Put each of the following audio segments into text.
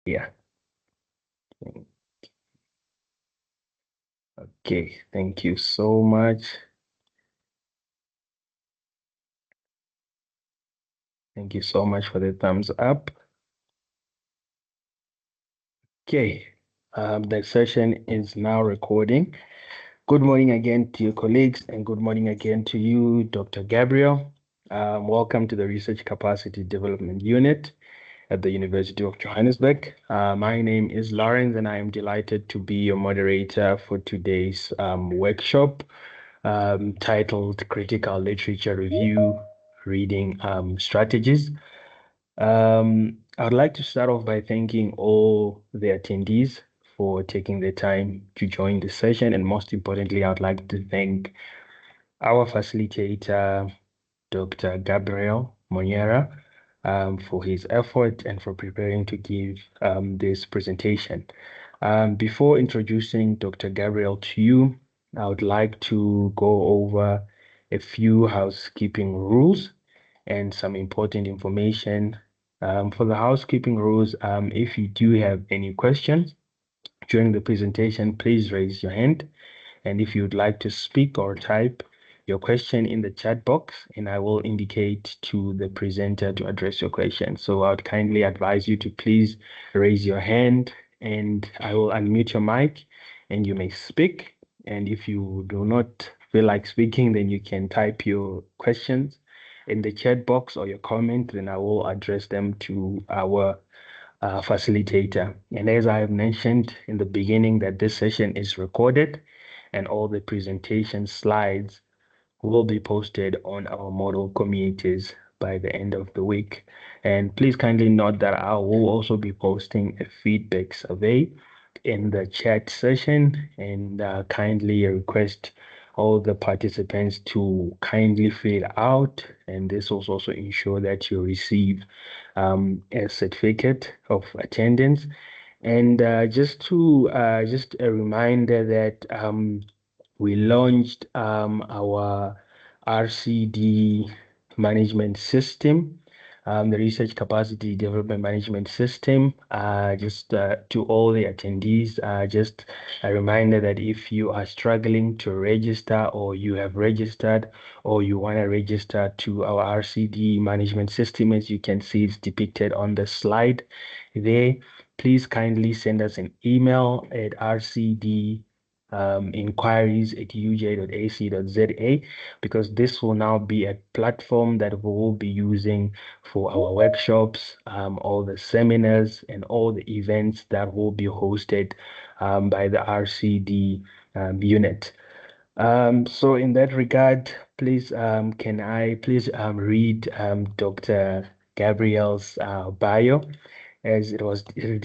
Yeah. Okay. Thank you so much. Thank you so much for the thumbs up. Okay. The session is now recording. Good morning again to your colleagues, and good morning again to you, Dr. Gabriel. Welcome to the Research Capacity Development Unit at the University of Johannesburg. My name is Lawrence, and I am delighted to be your moderator for today's workshop titled Critical Literature Review Reading Strategies. I would like to start off by thanking all the attendees for taking the time to join the session. And most importantly, I would like to thank our facilitator, Dr. Gabriel Moniera, for his effort and for preparing to give this presentation. Before introducing Dr. Gabriel to you, I would like to go over a few housekeeping rules and some important information. For the housekeeping rules, if you do have any questions during the presentation, please raise your hand. And if you'd like to speak or type your question in the chat box, and I will indicate to the presenter to address your question. So I would kindly advise you to please raise your hand and I will unmute your mic and you may speak. And if you do not feel like speaking, then you can type your questions in the chat box or your comment, then I will address them to our facilitator. And as I have mentioned in the beginning, that this session is recorded and all the presentation slides will be posted on our model communities by the end of the week. And please kindly note that I will also be posting a feedback survey in the chat session and kindly request all the participants to kindly fill out, and this will also ensure that you receive a certificate of attendance. And just a reminder that we launched our RCD management system, the Research Capacity Development Management System. Just to all the attendees, just a reminder that if you are struggling to register or you have registered or you want to register to our RCD management system, as you can see, it's depicted on the slide there. Please kindly send us an email at rcd inquiries@uj.ac.za, because this will now be a platform that we will be using for our workshops, all the seminars, and all the events that will be hosted by the RCD unit. So in that regard, please, can I please read Dr. Gabriel's bio as it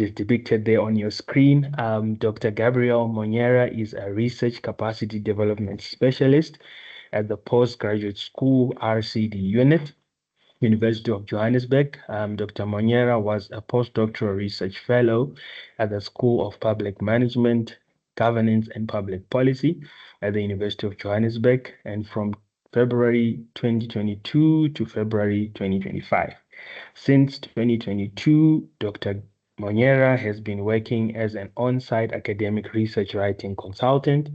is depicted there on your screen. Dr. Gabriel Moniera is a research capacity development specialist at the Postgraduate School RCD unit, University of Johannesburg. Dr. Moniera was a postdoctoral research fellow at the School of Public Management, Governance and Public Policy at the University of Johannesburg, and from February 2022 to February 2025. Since 2022, Dr. Moniera has been working as an on-site academic research writing consultant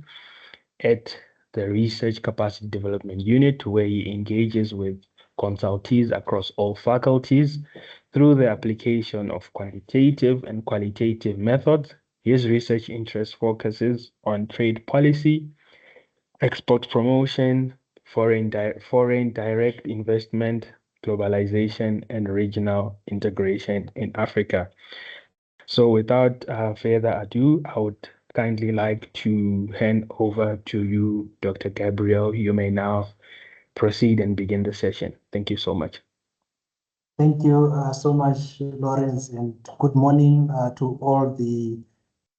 at the Research Capacity Development Unit, where he engages with consultees across all faculties through the application of quantitative and qualitative methods. His research interest focuses on trade policy, export promotion, foreign direct investment, globalization, and regional integration in Africa. So without further ado, I would kindly like to hand over to you, Dr. Gabriel. You may now proceed and begin the session. Thank you so much. Thank you so much, Lawrence, and good morning to all the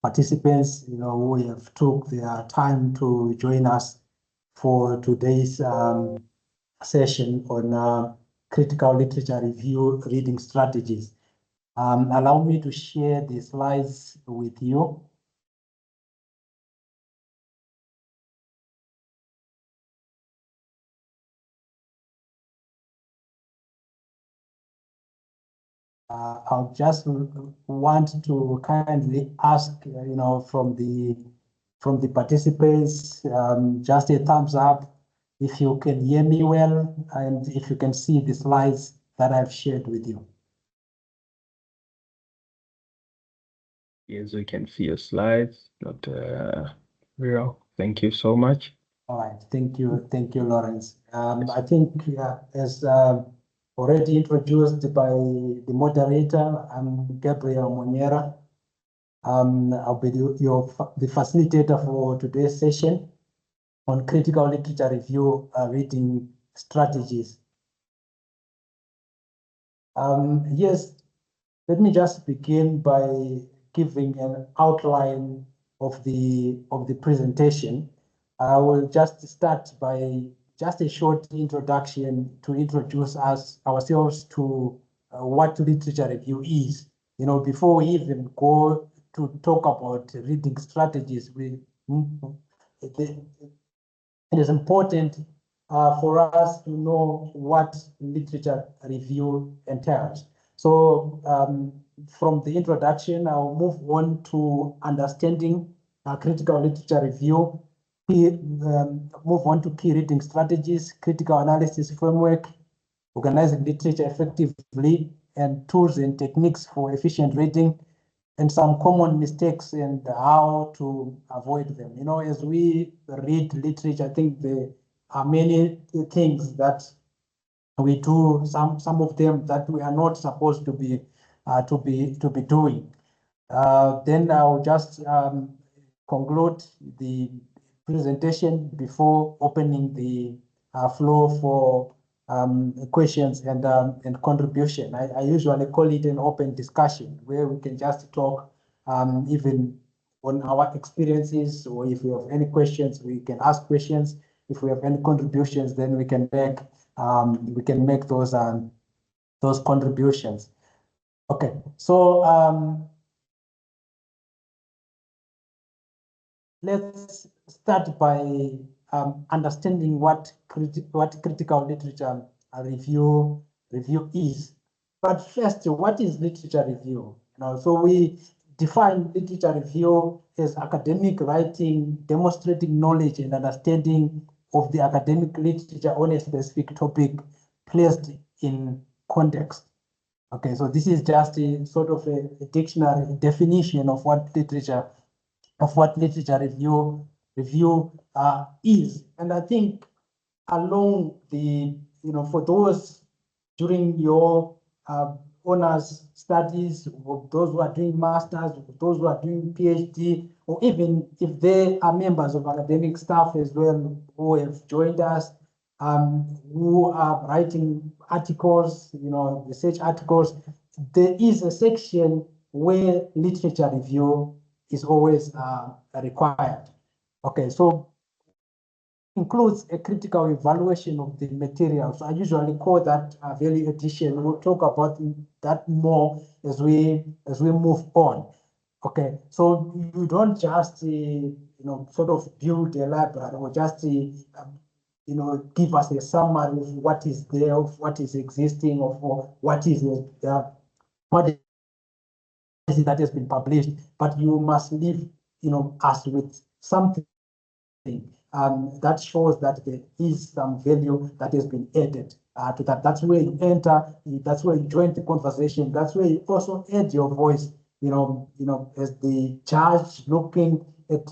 participants, who have took their time to join us for today's session on critical literature review reading strategies. Allow me to share the slides with you. I just want to kindly ask, from the participants, just a thumbs up if you can hear me well and if you can see the slides that I've shared with you. Yes, we can see your slides, Dr. Gabriel. Thank you so much. All right, thank you, Lawrence. I think as already introduced by the moderator, I'm Gabriel Monera. I'll be the facilitator for today's session on critical literature review reading strategies. Yes, let me just begin by giving an outline of the presentation. I will just start by just a short introduction to introduce ourselves to what literature review is. Before we even go to talk about reading strategies, it is important for us to know what literature review entails. So from the introduction, I'll move on to understanding critical literature review, move on to key reading strategies, critical analysis framework, organizing literature effectively, and tools and techniques for efficient reading, and some common mistakes and how to avoid them. As we read literature, I think there are many things that we do, some of them that we are not supposed to be doing. Then I'll just conclude the presentation before opening the floor for questions and contribution. I usually call it an open discussion where we can just talk even on our experiences, or if we have any questions, we can ask questions. If we have any contributions, then we can make those contributions. Okay, so let's start by understanding what critical literature review is. But first, what is literature review? So we define literature review as academic writing demonstrating knowledge and understanding of the academic literature on a specific topic placed in context. Okay, so this is just a sort of a dictionary definition of what literature review is. And I think along the, for those during your honors studies, those who are doing masters, those who are doing PhD, or even if they are members of academic staff as well who have joined us, who are writing articles, research articles, there is a section where literature review is always required. Okay, so includes a critical evaluation of the material. So I usually call that value addition. We'll talk about that more as we move on. Okay, so you don't just sort of build a library or just give us a summary of what is there, of what is existing, of what is that has been published, but you must leave us with something that shows that there is some value that has been added to that. That's where you enter, that's where you join the conversation, that's where you also add your voice, as the judge looking at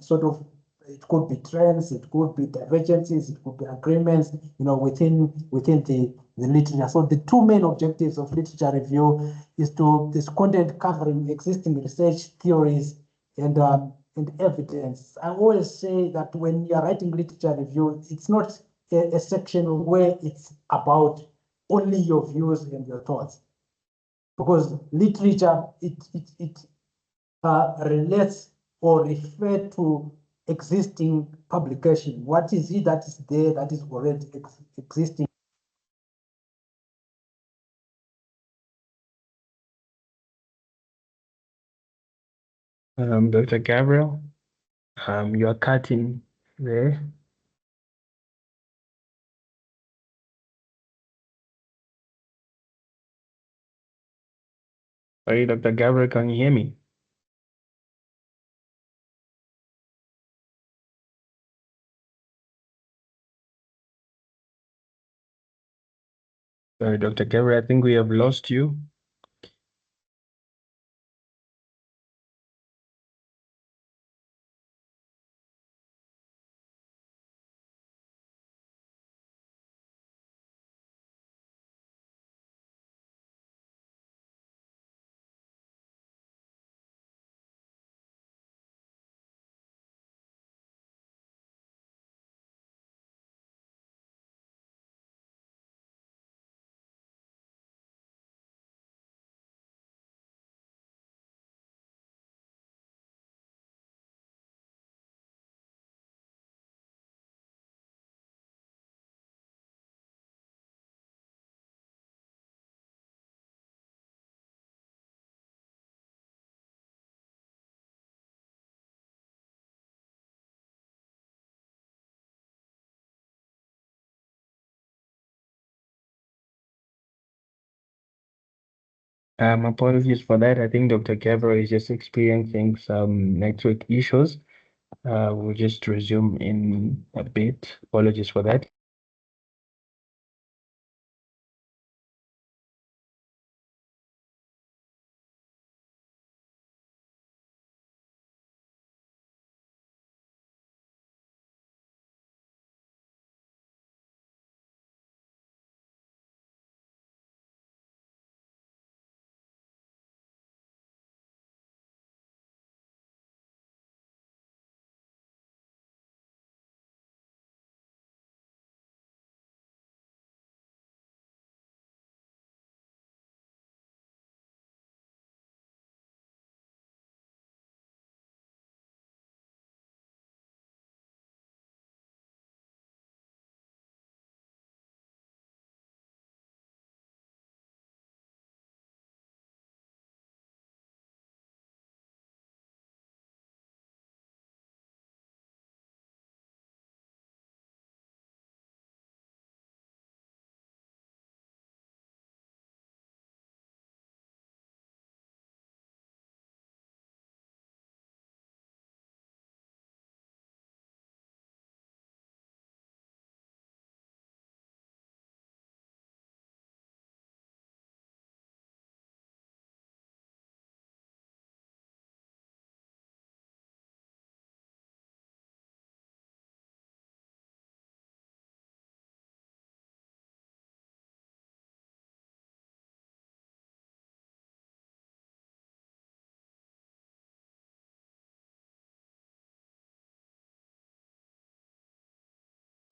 sort of, it could be trends, it could be divergences, it could be agreements, within the literature. So the two main objectives of literature review is content covering existing research theories and evidence. I always say that when you are writing literature review, it's not a section where it's about only your views and your thoughts, because literature it relates or refer to existing publication. What is it that is there that is already existing? Dr. Gabriel, you are cutting there. Sorry, Dr. Gabriel, can you hear me? Sorry, Dr. Gabriel, I think we have lost you. Apologies for that. I think Dr. Gabriel is just experiencing some network issues. We'll just resume in a bit. Apologies for that.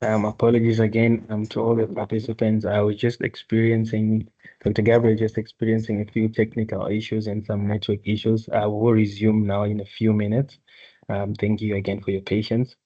Apologies again to all the participants. I was just experiencing, Dr. Gabriel just experiencing a few technical issues and some network issues. I will resume now in a few minutes. Thank you again for your patience.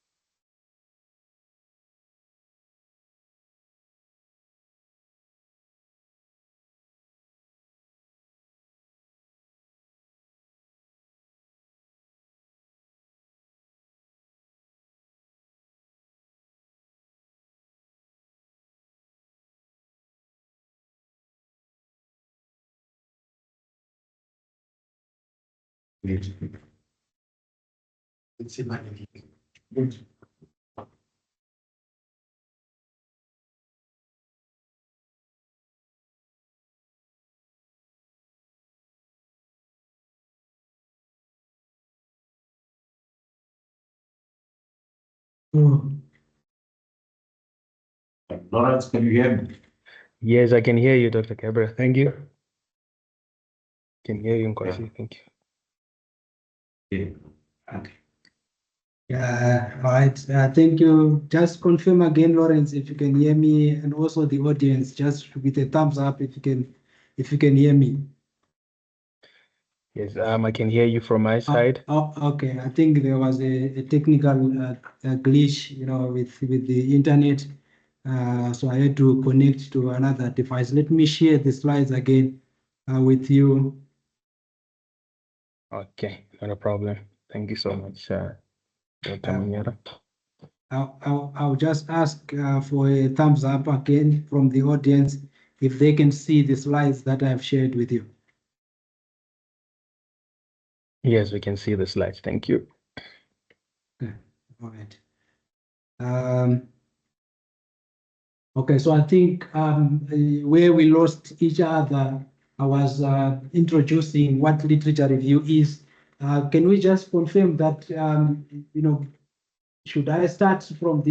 Lawrence, can you hear me? Yes, I can hear you, Dr. Gabriel. Thank you. Can hear you, Nkosi. Thank you. Okay. Yeah, right. Thank you. Just confirm again, Lawrence, if you can hear me, and also the audience, just with a thumbs up if you can hear me. Yes, I can hear you from my side. Okay. I think there was a technical glitch, with the internet. So I had to connect to another device. Let me share the slides again with you. Okay, not a problem. Thank you so much, Dr. Munyara. I'll just ask for a thumbs up again from the audience if they can see the slides that I've shared with you. Yes, we can see the slides. Thank you. Okay, all right. Okay, so I think where we lost each other, I was introducing what literature review is. Can we just confirm that, should I start from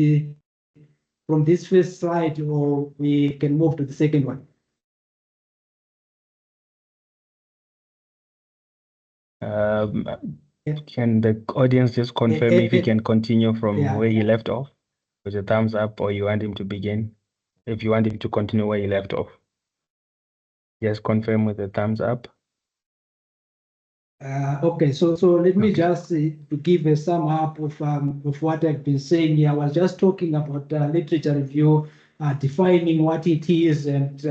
this first slide, or we can move to the second one? Can the audience just confirm if he can continue from Yeah. where he left off with a thumbs up, or you want him to begin? If you want him to continue where he left off, just confirm with a thumbs up. Okay, so let me Okay. just give a sum up of what I've been saying here. I was just talking about literature review, defining what it is, and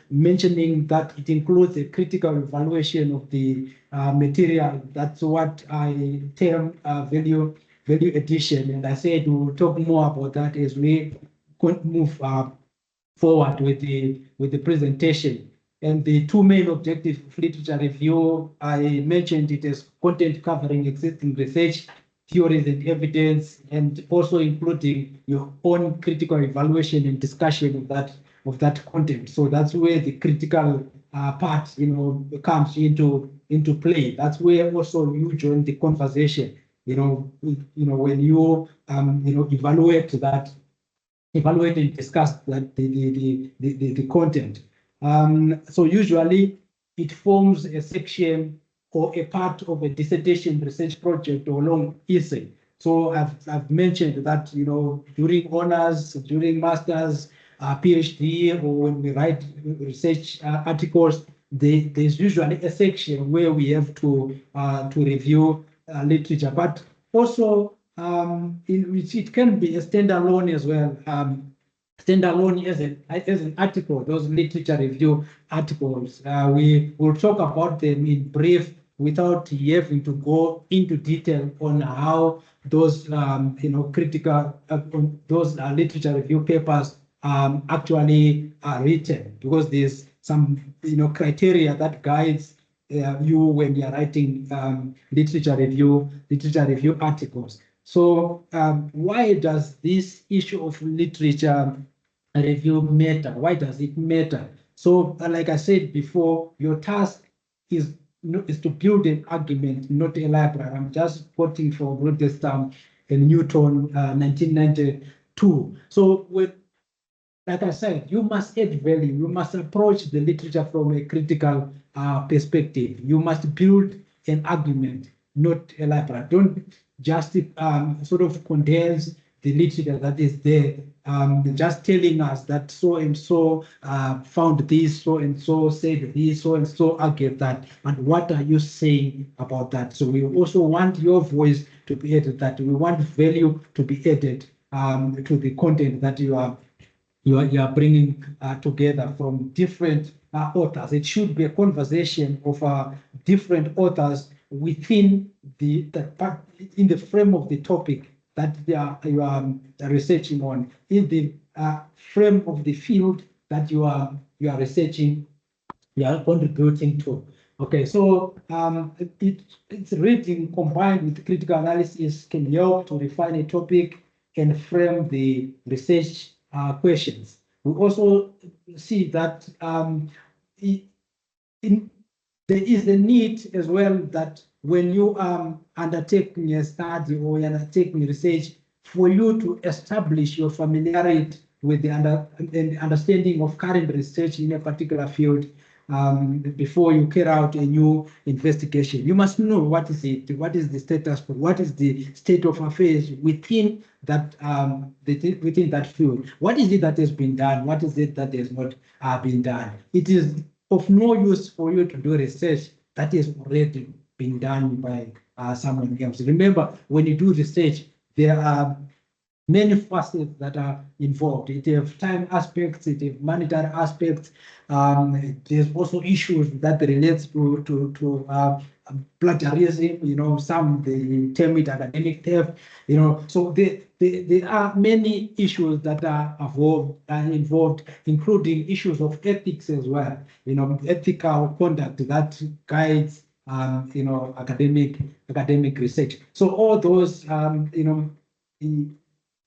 mentioning that it includes a critical evaluation of the material. That's what I term value addition, and I said we'll talk more about that as we move forward with the presentation. And the two main objectives of literature review, I mentioned it as content covering existing research, theories and evidence, and also including your own critical evaluation and discussion of that content. So that's where the critical part, comes into play. That's where also you join the conversation. When you evaluate and discuss the content. So usually it forms a section or a part of a dissertation research project or long essay. So I've mentioned that, during honors, during masters, PhD, or when we write research articles, there's usually a section where we have to review literature, but also it can be a standalone as well. Standalone as an article, those literature review articles. We will talk about them in brief without having to go into detail on how those critical those literature review papers actually are written, because there's some criteria that guides you when you're writing literature review articles. So why does this issue of literature review matter? Why does it matter? So like I said before, your task is to build an argument, not a library. I'm just quoting from Rothschild and Newton, 1992. So like I said, you must add value. You must approach the literature from a critical perspective. You must build an argument, not a library. Don't just sort of condense the literature that is there, just telling us that so and so found this, so and so said this, so and so argued that. But what are you saying about that? So we also want your voice to be added. That we want value to be added to the content that you are bringing together from different authors. It should be a conversation of different authors within in the frame of the topic that you are researching on, in the frame of the field that you are researching, you are contributing to. Okay, so it's reading combined with critical analysis can help to refine a topic and frame the research questions. We also see that there is a need as well that when you are undertaking a study or you're undertaking research, for you to establish your familiarity with the understanding of current research in a particular field before you carry out a new investigation. You must know what is it, what is the status, what is the state of affairs within that within that field. What is it that has been done? What is it that has not been done? It is of no use for you to do research that has already been done by someone else. Remember, when you do research, there are many facets that are involved. It has time aspects, it has monetary aspects. There's also issues that relates to plagiarism. Some they term it academic theft. So there are many issues that are involved, including issues of ethics as well. Ethical conduct that guides academic research. So all those, the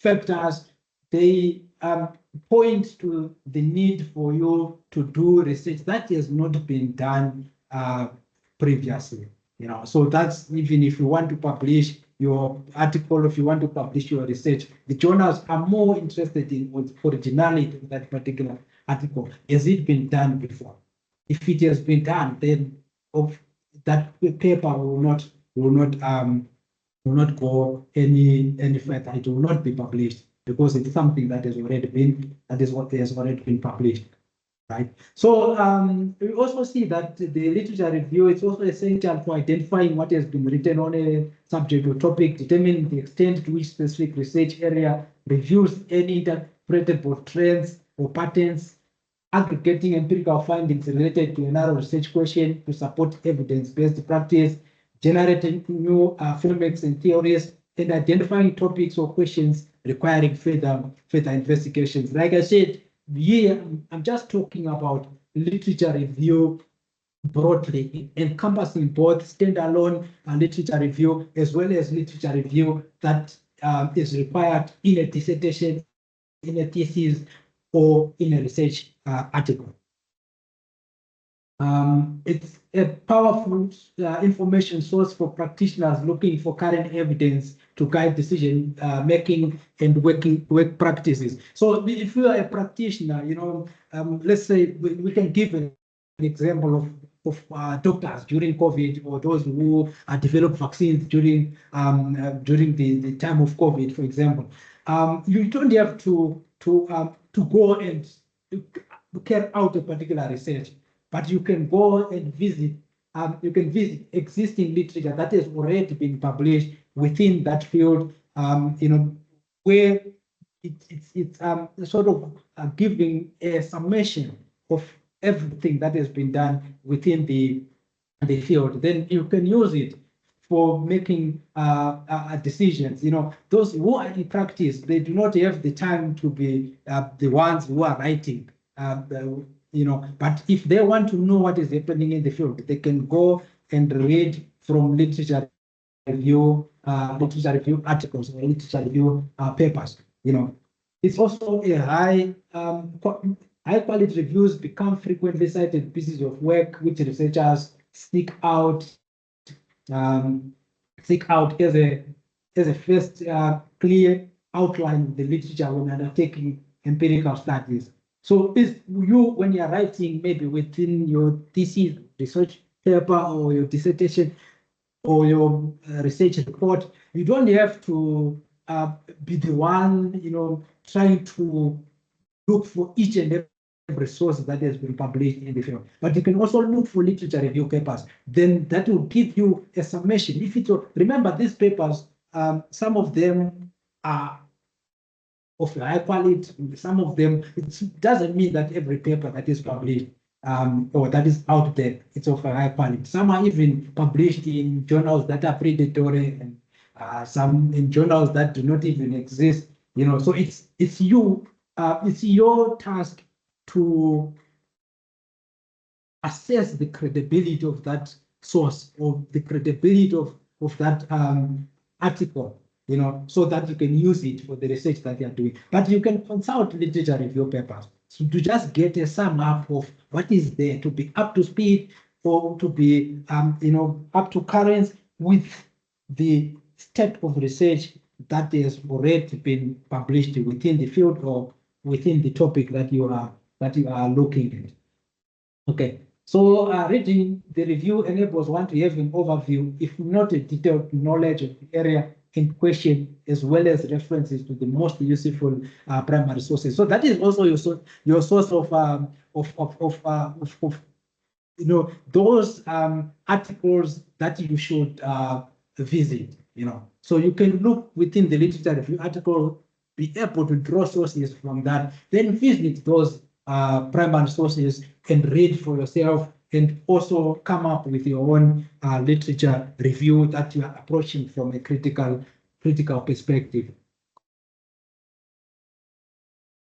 factors, they point to the need for you to do research that has not been done previously. So that's, even if you want to publish your article, if you want to publish your research, the journals are more interested in originality of that particular article. Has it been done before? If it has been done, then that paper will not go any further. It will not be published because it's something that has already been published. Right. So we also see that the literature review is also essential for identifying what has been written on a subject or topic, determining the extent to which specific research area reviews any interpretable trends or patterns, aggregating empirical findings related to a narrow research question to support evidence-based practice, generating new frameworks and theories, and identifying topics or questions requiring further investigations. Like I said, here I'm just talking about literature review broadly, encompassing both standalone literature review as well as literature review that is required in a dissertation, in a thesis, or in a research article. It's a powerful information source for practitioners looking for current evidence to guide decision making and work practices. So if you are a practitioner, let's say we can give an example of doctors during COVID, or those who developed vaccines during the time of COVID, for example. You don't have to go and carry out a particular research, but you can go and visit. You can visit existing literature that has already been published within that field. Where it's sort of giving a summation of everything that has been done within the field. Then you can use it for making decisions. Those who are in practice, they do not have the time to be the ones who are writing. But if they want to know what is happening in the field, they can go and read from literature review articles or literature review papers. It's also a high quality reviews become frequently cited pieces of work which researchers seek out as a first clear outline of the literature when undertaking empirical studies. So when you're writing, maybe within your thesis, research paper, or your dissertation, or your research report, you don't have to be the one, trying to look for each and every source that has been published in the field. But you can also look for literature review papers. Then that will give you a summation. Remember, these papers, some of them are of high quality. Some of them, it doesn't mean that every paper that is published or that is out there, it's of a high quality. Some are even published in journals that are predatory, and some in journals that do not even exist. So it's your task to assess the credibility of that source, or the credibility of that article, so that you can use it for the research that you are doing. But you can consult literature review papers to just get a sum up of what is there, to be up to speed, or to be up to current with the state of research that has already been published within the field or within the topic that you are looking at. Okay. So reading the review enables one to have an overview, if not a detailed knowledge of the area in question, as well as references to the most useful primary sources. So that is also your source of those articles that you should visit. So you can look within the literature review article, be able to draw sources from that, then visit those primary sources and read for yourself, and also come up with your own literature review that you are approaching from a critical perspective.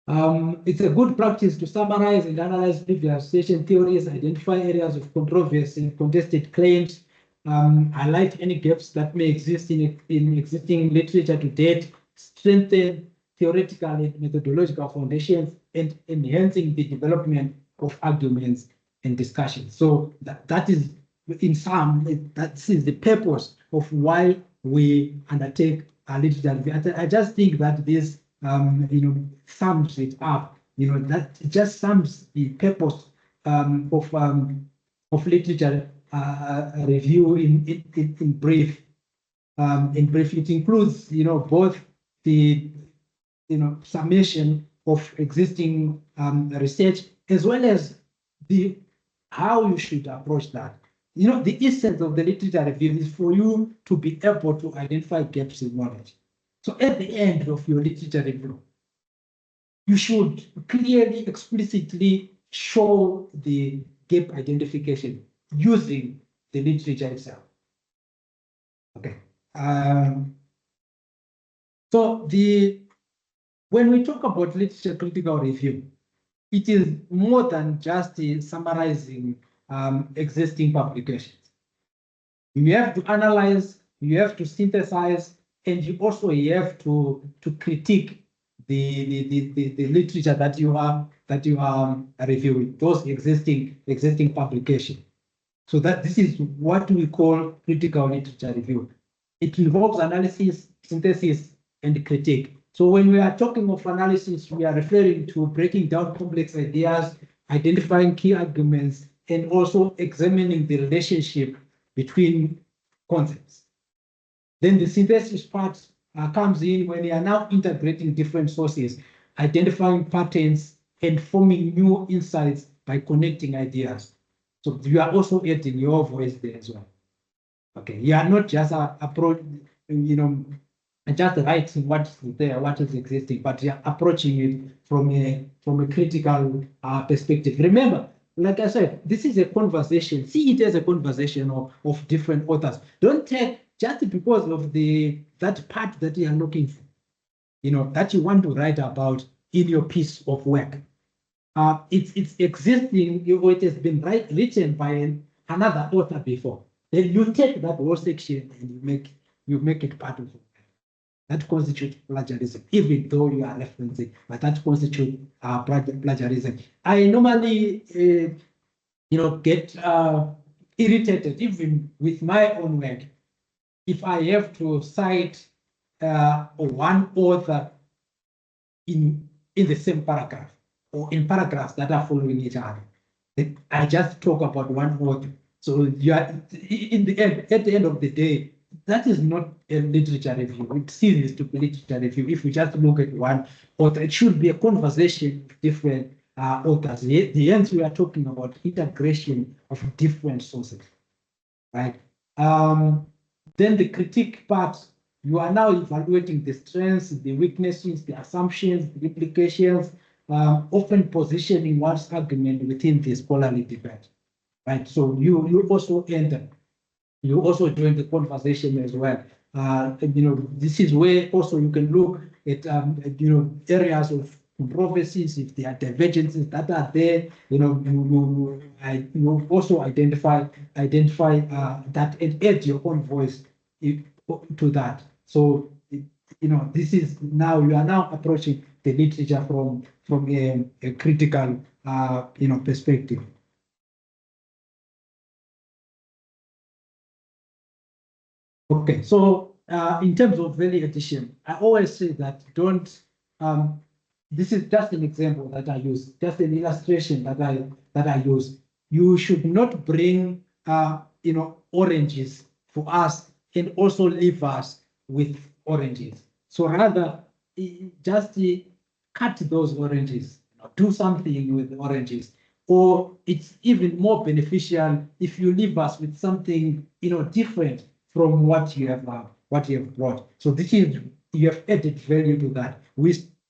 It's a good practice to summarize and analyze previous session theories, identify areas of controversy, contested claims, highlight any gaps that may exist in existing literature to date, strengthen theoretical and methodological foundations, and enhancing the development of arguments and discussions. So that is, in sum, that is the purpose of why we undertake a literature review. I just think that this, sums it up. That just sums the purpose of literature review in brief. In brief, it includes, both the, summation of existing research, as well as how you should approach that. The essence of the literature review is for you to be able to identify gaps in knowledge. So at the end of your literature review, you should clearly, explicitly show the gap identification using the literature itself. Okay. So when we talk about literature critical review, it is more than just summarizing existing publications. You have to analyze, you have to synthesize, and you also have to critique the literature that you are reviewing, those existing publications. So that this is what we call critical literature review. It involves analysis, synthesis, and critique. So when we are talking of analysis, we are referring to breaking down complex ideas, identifying key arguments, and also examining the relationship between concepts. Then the synthesis part comes in when you are now integrating different sources, identifying patterns, and forming new insights by connecting ideas. So you are also adding your voice there as well. Okay, you are not just approach, just writing what's there, what is existing, but you are approaching it from a critical perspective. Remember, like I said, this is a conversation. See it as a conversation of different authors. Don't take just because of that part that you are looking for, that you want to write about in your piece of work. It's existing, it has been written by another author before. Then you take that whole section and you make it part of it. That constitutes plagiarism, even though you are referencing, but that constitutes plagiarism. I normally, get irritated even with my own work if I have to cite one author in the same paragraph or in paragraphs that are following each other. I just talk about one author. So you are at the end of the day, that is not a literature review. It ceases to be literature review if we just look at one author. It should be a conversation with different authors. The end, we are talking about integration of different sources, right? Then the critique part, you are now evaluating the strengths, the weaknesses, the assumptions, the implications, often positioning one's argument within the scholarly debate, right? So you also enter. You also join the conversation as well. This is where also you can look at areas of controversies, if there are divergences that are there. You also identify that and add your own voice to that. So this is now you are now approaching the literature from a critical perspective. Okay, so in terms of value addition, I always say that don't. This is just an example that I use, just an illustration that I use. You should not bring oranges for us and also leave us with oranges. So rather, just cut those oranges, do something with oranges. Or it's even more beneficial if you leave us with something different from what you have brought. So this is, you have added value to that.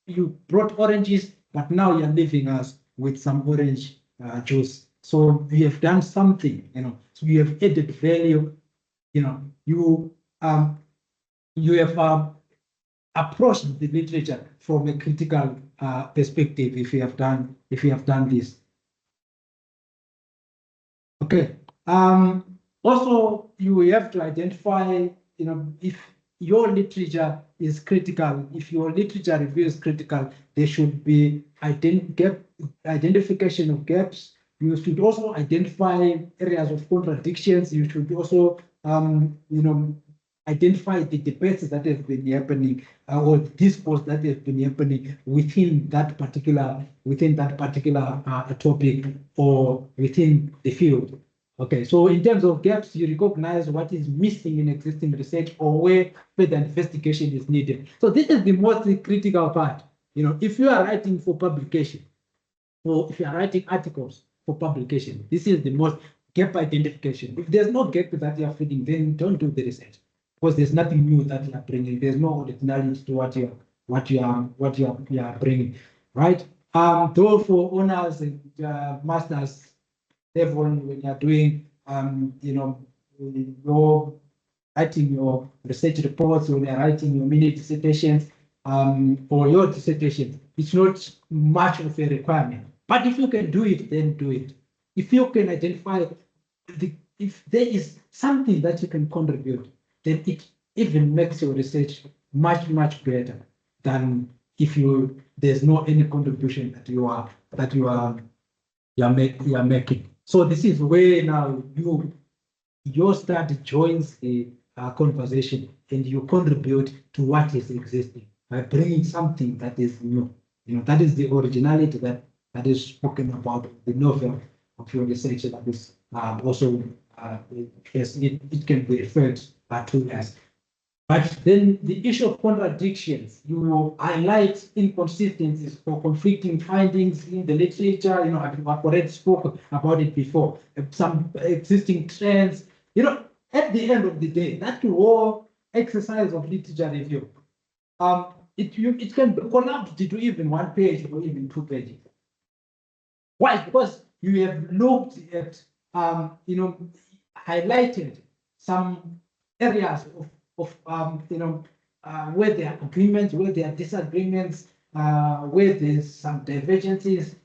You brought oranges, but now you're leaving us with some orange juice. So you have done something, so you have added value. You have approached the literature from a critical perspective. If you have done this. Okay. Also, you have to identify, if your literature is critical, if your literature review is critical, there should be identification of gaps. You should also identify areas of contradictions. You should also, identify the debates that have been happening or discourse that has been happening within that particular topic or within the field. Okay, so in terms of gaps, you recognize what is missing in existing research or where further investigation is needed. So this is the most critical part. If you are writing for publication, or if you are writing articles for publication, this is the most gap identification. If there's no gap that you are feeding, then don't do the research, because there's nothing new that you are bringing. There's no originality to what you are bringing, right? Though for honors and masters level, when you are doing, your writing your research reports, when you're writing your mini dissertations, or your dissertation, it's not much of a requirement. But if you can do it, then do it. If you can identify if there is something that you can contribute, then it even makes your research much, much better than if there's no any contribution that you are making. So this is where now your study joins the conversation and you contribute to what is existing by bringing something that is new. That is the originality that is spoken about, the novel of your research that is also it can be referred to as. But then the issue of contradictions, you highlight inconsistencies or conflicting findings in the literature. I've already spoke about it before. Some existing trends. At the end of the day, that whole exercise of literature review, it can be collapsed into even 1 page or even 2 pages. Why? Because you have looked at, highlighted some areas of where there are agreements, where there are disagreements, where there's some divergences,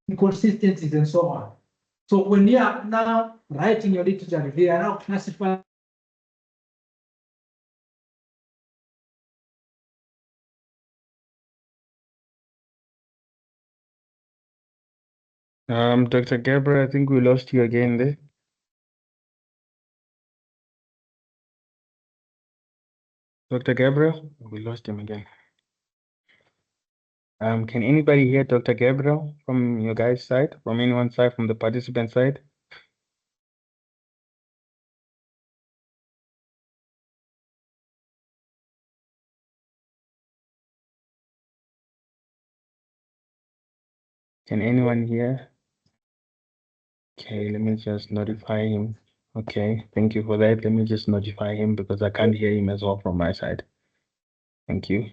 inconsistencies, and so on. So when you are now writing your literature review, you are now classifying. Dr. Gabriel, I think we lost you again there. Dr. Gabriel, we lost him again. Can anybody hear Dr. Gabriel from your guys' side, from anyone's side, from the participant side? Can anyone hear? Okay, let me just notify him. Okay, thank you for that. Let me just notify him because I can't hear him as well from my side. Thank you.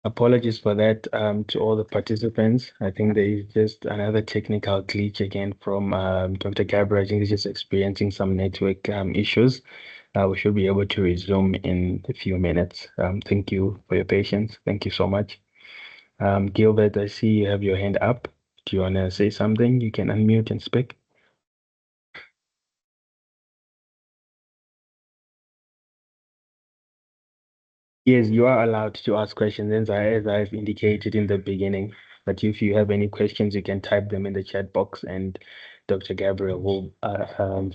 Apologies for that to all the participants. I think there is just another technical glitch again from Dr. Gabriel. I think he's just experiencing some network issues. We should be able to resume in a few minutes. Thank you for your patience. Thank you so much. Gilbert, I see you have your hand up. Do you want to say something? You can unmute and speak. Yes, you are allowed to ask questions, as I've indicated in the beginning. But if you have any questions, you can type them in the chat box and Dr. Gabriel will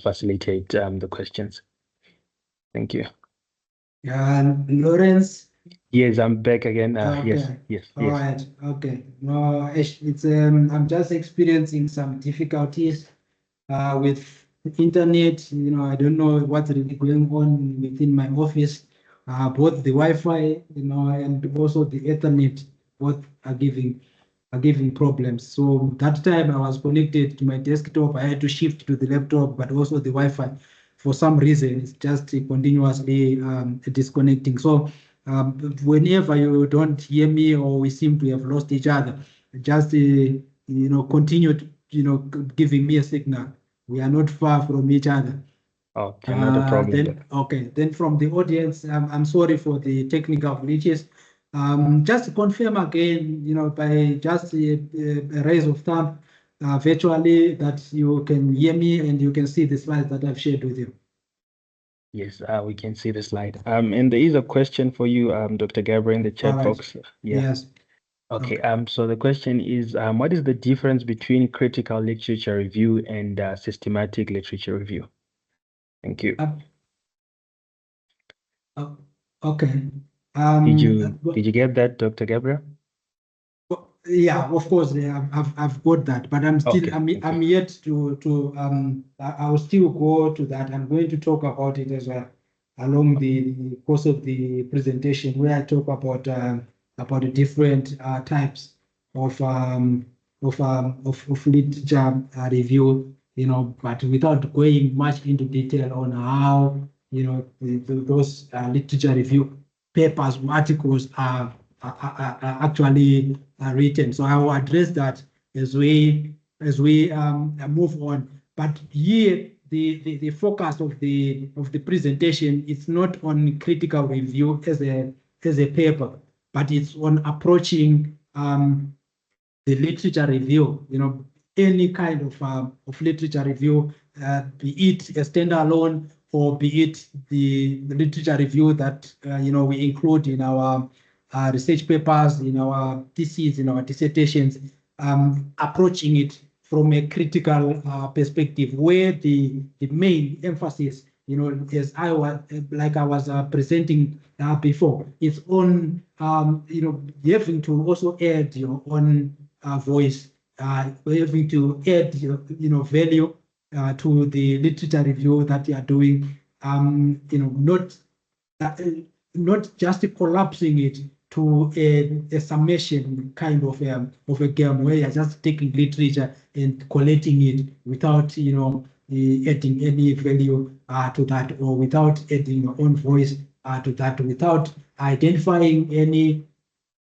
facilitate the questions. Thank you. Lawrence. Yes, I'm back again. Okay. Yes. All right. Okay. No, it's I'm just experiencing some difficulties with internet. I don't know what's really going on within my office. Both the Wi-Fi, and also the Ethernet, both are giving problems. So that time I was connected to my desktop. I had to shift to the laptop, but also the Wi-Fi. for some reason it's just continuously disconnecting. So whenever you don't hear me or we seem to have lost each other, just continue to, giving me a signal. We are not far from each other. Okay, not a problem. Then from the audience, I'm sorry for the technical glitches. Just to confirm again, by just a raise of thumb, virtually, that you can hear me and you can see the slides that I've shared with you. Yes, we can see the slide. And there is a question for you, Dr. Gabriel, in the chat box. Yeah. Yes. Okay. So the question is, what is the difference between critical literature review and systematic literature review? Thank you. Okay. Did you get that, Dr. Gabriel? Yeah, of course, I've got that, but I'm still I'm yet to I'll still go to that. I'm going to talk about it as well along the course of the presentation, where I talk about the different types of literature review, but without going much into detail on how those literature review papers, articles are actually written. So I will address that as we move on. But here, the focus of the presentation is not on critical review as a paper, but it's on approaching the literature review. Any kind of literature review, be it a standalone or be it the literature review that we include in our research papers, in our theses, in our dissertations, approaching it from a critical perspective, where the main emphasis, as I was presenting before, is on having to also add your own voice, having to add value to the literature review that you are doing, not just collapsing it to a summation kind of a game where you're just taking literature and collecting it without adding any value to that, or without adding your own voice to that, without identifying any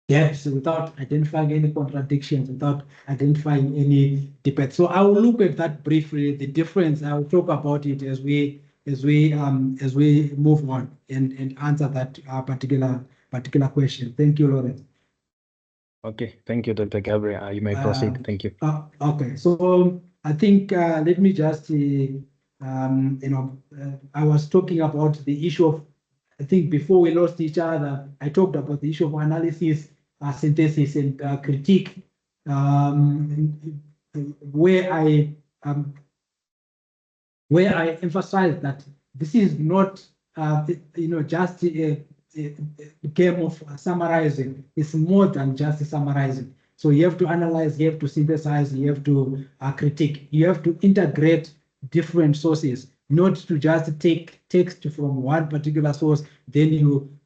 gaps, without identifying any contradictions, without identifying any debate. So I will look at that briefly. The difference, I will talk about it as we move on and answer that particular question. Thank you, Lawrence. Okay, thank you, Dr. Gabriel. You may proceed. Thank you. Okay, so I think let me just I was talking about the issue of, I think before we lost each other, I talked about the issue of analysis, synthesis, and critique, where I emphasize that this is not just a game of summarizing. It's more than just summarizing. So you have to analyze, you have to synthesize, you have to critique, you have to integrate different sources, not to just take text from one particular source, then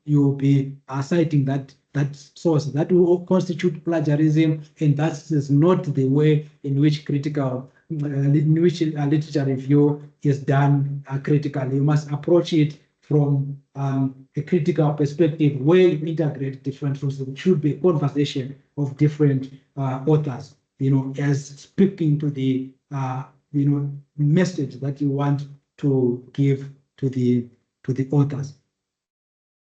you'll be citing that source. That will constitute plagiarism, and that is not the way in which critical literature review is done critically. You must approach it from a critical perspective where you integrate different sources. It should be a conversation of different authors, as speaking to the message that you want to give to the authors.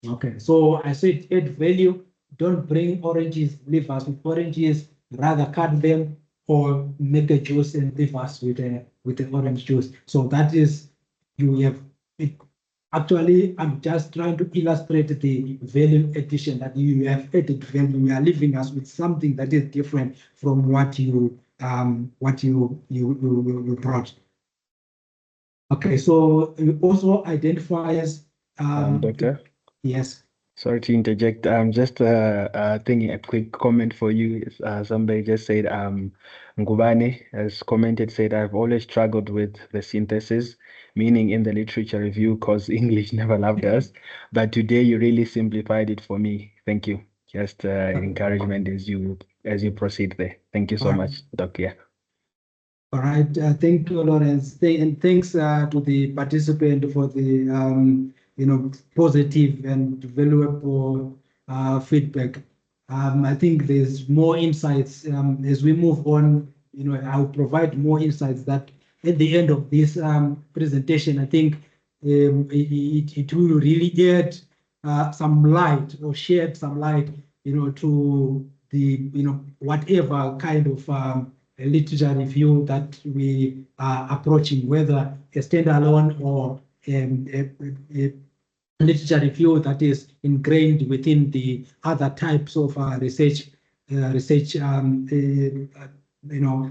Okay, so I said add value. Don't bring oranges, leave us with oranges. Rather cut them or make a juice and leave us with the orange juice. So that is, you have actually, I'm just trying to illustrate the value addition, that you have added value. You are leaving us with something that is different from what you brought. Okay, so it also identifies Doctor? Yes. Sorry to interject. Just thinking a quick comment for you. Somebody just said, Ngubane has commented, said, I've always struggled with the synthesis, meaning in the literature review, because English never loved us. But today you really simplified it for me. Thank you. Just encouragement as you proceed there. Thank you so much, Doc. Yeah. All right, thank you, Lawrence. And thanks to the participant for the positive and valuable feedback. I think there's more insights as we move on. I'll provide more insights that at the end of this presentation, I think it will really add some light or shed some light, to the whatever kind of a literature review that we are approaching, whether a standalone or a literature review that is ingrained within the other types of research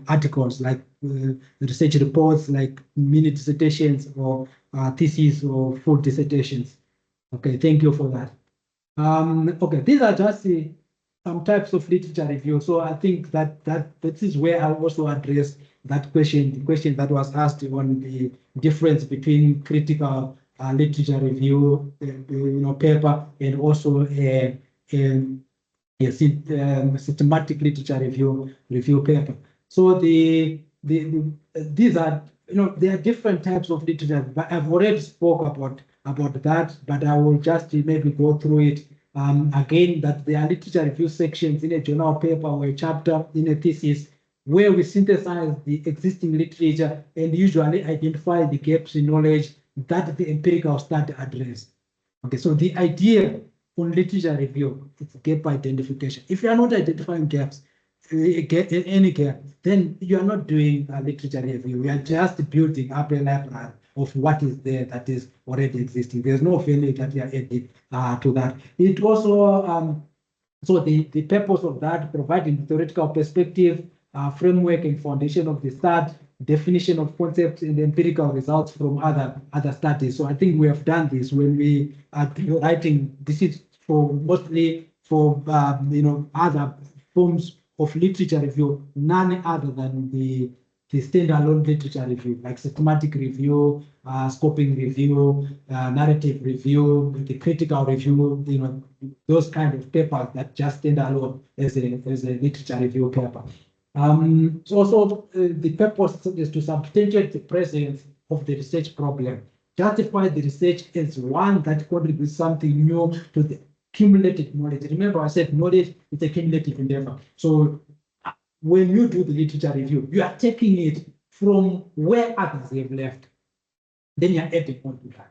articles, like research reports, like mini dissertations or theses or full dissertations. Okay, thank you for that. Okay, these are just some types of literature review. So I think that this is where I also address that question, the question that was asked on the difference between critical literature review, paper, and also a systematic literature review paper. So these are, there are different types of literature, but I've already spoke about that, but I will just maybe go through it again, that there are literature review sections in a journal paper or a chapter in a thesis where we synthesize the existing literature and usually identify the gaps in knowledge that the empirical study addressed. Okay, so the idea on literature review is gap identification. If you are not identifying gaps, any gap, then you are not doing a literature review. We are just building up a library of what is there that is already existing. There's no value that we are adding to that. It also, so the purpose of that, providing theoretical perspective, framework and foundation of the study, definition of concepts and empirical results from other studies. So I think we have done this when we are writing. This is for mostly for other forms of literature review, none other than the standalone literature review, like systematic review, scoping review, narrative review, the critical review, those kind of papers that just stand alone as a literature review paper. So also the purpose is to substantiate the presence of the research problem, justify the research as one that contributes something new to the cumulative knowledge. Remember, I said knowledge is a cumulative endeavor. So when you do the literature review, you are taking it from where others have left. Then you are adding on to that.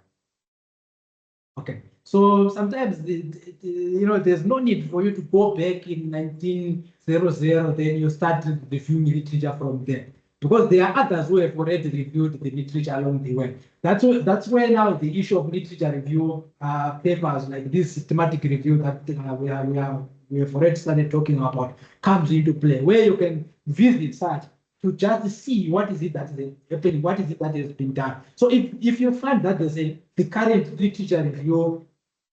Okay. So sometimes there's no need for you to go back in 1900. Then you start reviewing literature from there, because there are others who have already reviewed the literature along the way. That's where now the issue of literature review papers like this systematic review that we have already started talking about comes into play, where you can visit such to just see what is it that is happening, what is it that has been done. So if you find that there's the current literature review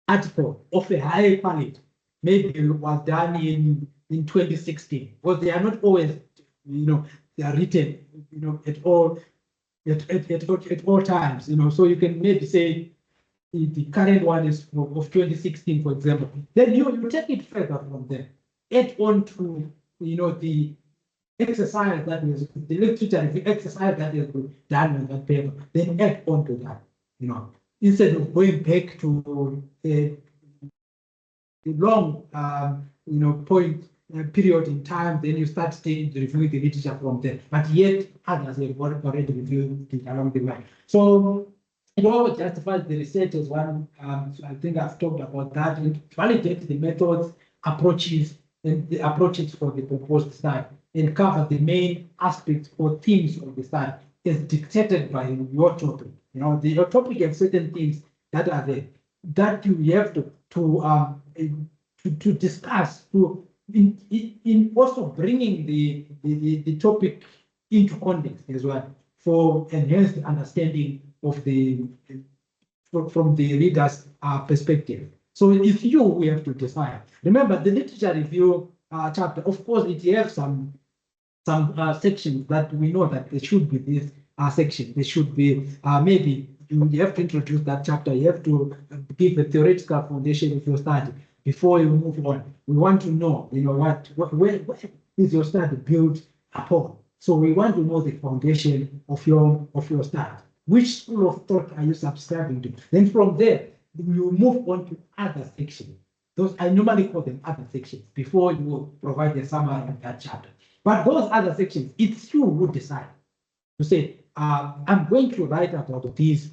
article of a high quality, maybe it was done in 2016, because they are not always, they are written, at all times, so you can maybe say the current one is of 2016, for example. Then you take it further from there, add on to the exercise that is the literature review exercise that is done on that paper, then add on to that, instead of going back to a long period in time, then you start reviewing the literature from there. But yet others have already reviewed it along the way. So it all justifies the research as one. So I think I've talked about that. And validate the methods, approaches, and the approaches for the proposed study, and cover the main aspects or themes of the study as dictated by your topic. Your topic has certain things that are there that you have to discuss, in also bringing the topic into context as well, for enhanced understanding of from the reader's perspective. So it's we have to define. Remember, the literature review chapter, of course, it has some sections that we know that there should be this section. There should be maybe you have to introduce that chapter. You have to give a theoretical foundation of your study before you move on. We want to know, where is your study built upon? So we want to know the foundation of your study. Which school of thought are you subscribing to? Then from there, you move on to other sections. Those I normally call them other sections before you provide a summary of that chapter. But those other sections, it's you who decide to say, I'm going to write about these,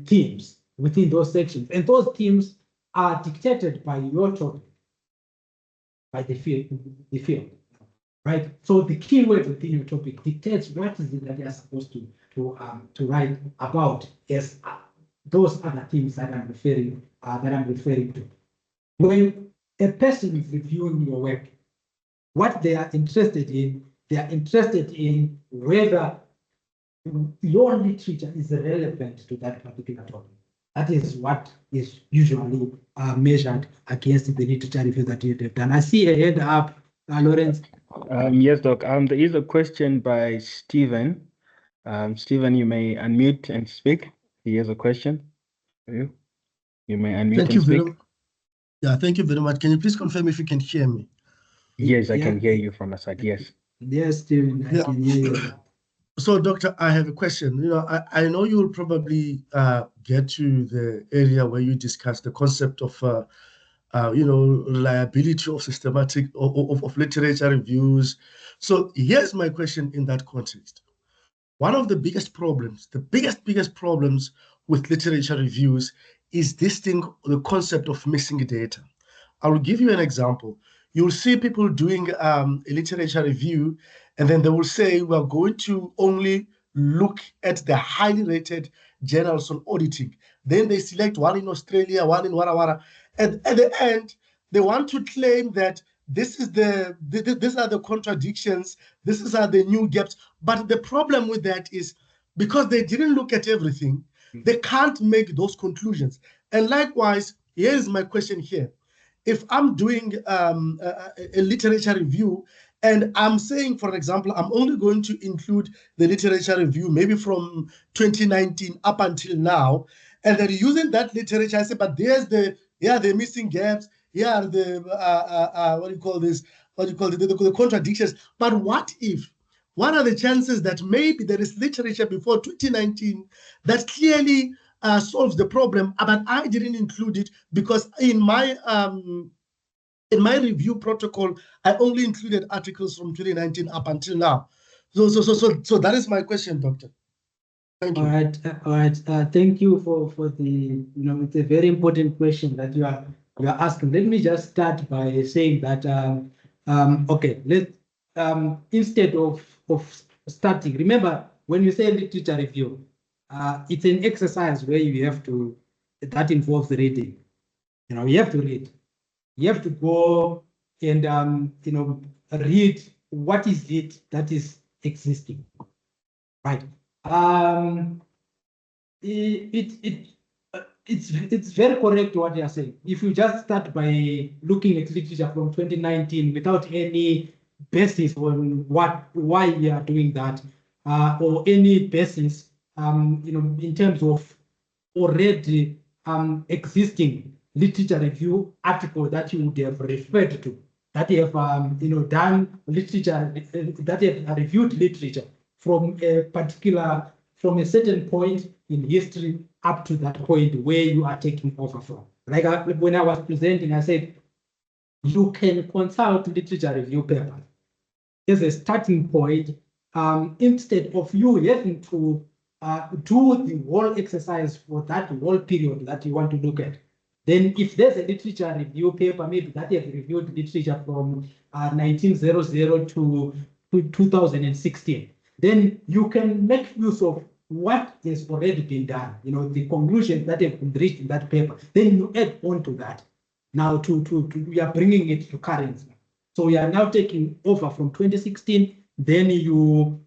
themes within those sections, and those themes are dictated by your topic, by the field, right? So the key word within your topic dictates what is it that you are supposed to write about as those other themes that I'm referring to. When a person is reviewing your work, what they are interested in whether your literature is relevant to that particular topic. That is what is usually measured against the literature review that you have done. I see a hand up, Lawrence. Yes, Doc. There is a question by Stephen. Stephen, you may unmute and speak. He has a question for you. You may unmute and speak. Thank you very much. Can you please confirm if you can hear me? Yes, I can hear you from the side. Yes. Yes, Stephen, I can hear you. So, Doctor, I have a question. I know you will probably get to the area where you discuss the concept of, reliability of systematic of literature reviews. So here's my question in that context. One of the biggest problems, biggest problems with literature reviews is this thing, the concept of missing data. I will give you an example. You'll see people doing a literature review, and then they will say, we're going to only look at the highly rated journals on auditing. Then they select one in Australia, one in Wara Wara. And at the end, they want to claim that these are the contradictions, these are the new gaps. But the problem with that is because they didn't look at everything, they can't make those conclusions. And likewise, here's my question here. If I'm doing a literature review and I'm saying, for example, I'm only going to include the literature review maybe from 2019 up until now, and then using that literature, I say, but there's the missing gaps, here are the the contradictions. But what are the chances that maybe there is literature before 2019 that clearly solves the problem, but I didn't include it because in my review protocol, I only included articles from 2019 up until now. So that is my question, Doctor. Thank you. All right. Thank you for the, it's a very important question that you are asking. Let me just start by saying that, instead of starting, remember when you say literature review, it's an exercise where that involves reading. You have to read. You have to go and, read what is it that is existing, right? It's very correct what you are saying. If you just start by looking at literature from 2019 without any basis on why you are doing that, or any basis, in terms of already existing literature review article that you would have referred to, that you have done literature, that you have reviewed literature from a certain point in history up to that point where you are taking over from. Like when I was presenting, I said, you can consult literature review papers as a starting point, instead of you having to do the whole exercise for that whole period that you want to look at. Then if there's a literature review paper, maybe that you have reviewed literature from 1900 to 2016, then you can make use of what has already been done, the conclusions that have been reached in that paper. Then you add on to that. Now we are bringing it to current. So we are now taking over from 2016. Then you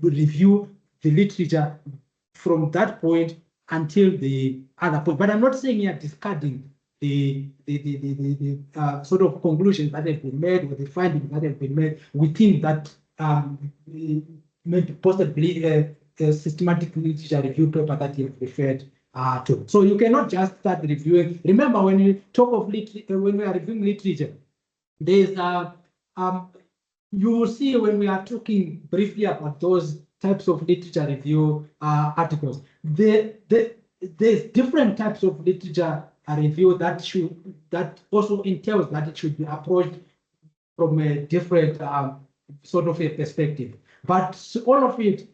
review the literature from that point until the other point. But I'm not saying you're discarding the sort of conclusions that have been made or the findings that have been made within that maybe possibly a systematic literature review paper that you've referred to. So you cannot just start reviewing. Remember, when we talk of when we are reviewing literature, there's you will see when we are talking briefly about those types of literature review articles, there's different types of literature review that also entails that it should be approached from a different sort of a perspective. But all of it,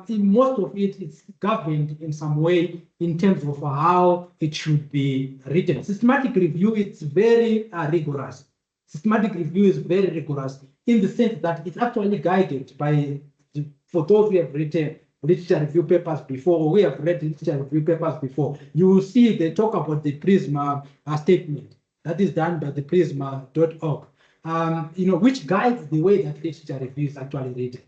in most of it, it's governed in some way in terms of how it should be written. Systematic review, it's very rigorous. Systematic review is very rigorous in the sense that it's actually guided by, for those who have written literature review papers before, or we have read literature review papers before, you will see they talk about the PRISMA statement that is done by the prisma.org. Which guides the way that literature review is actually written.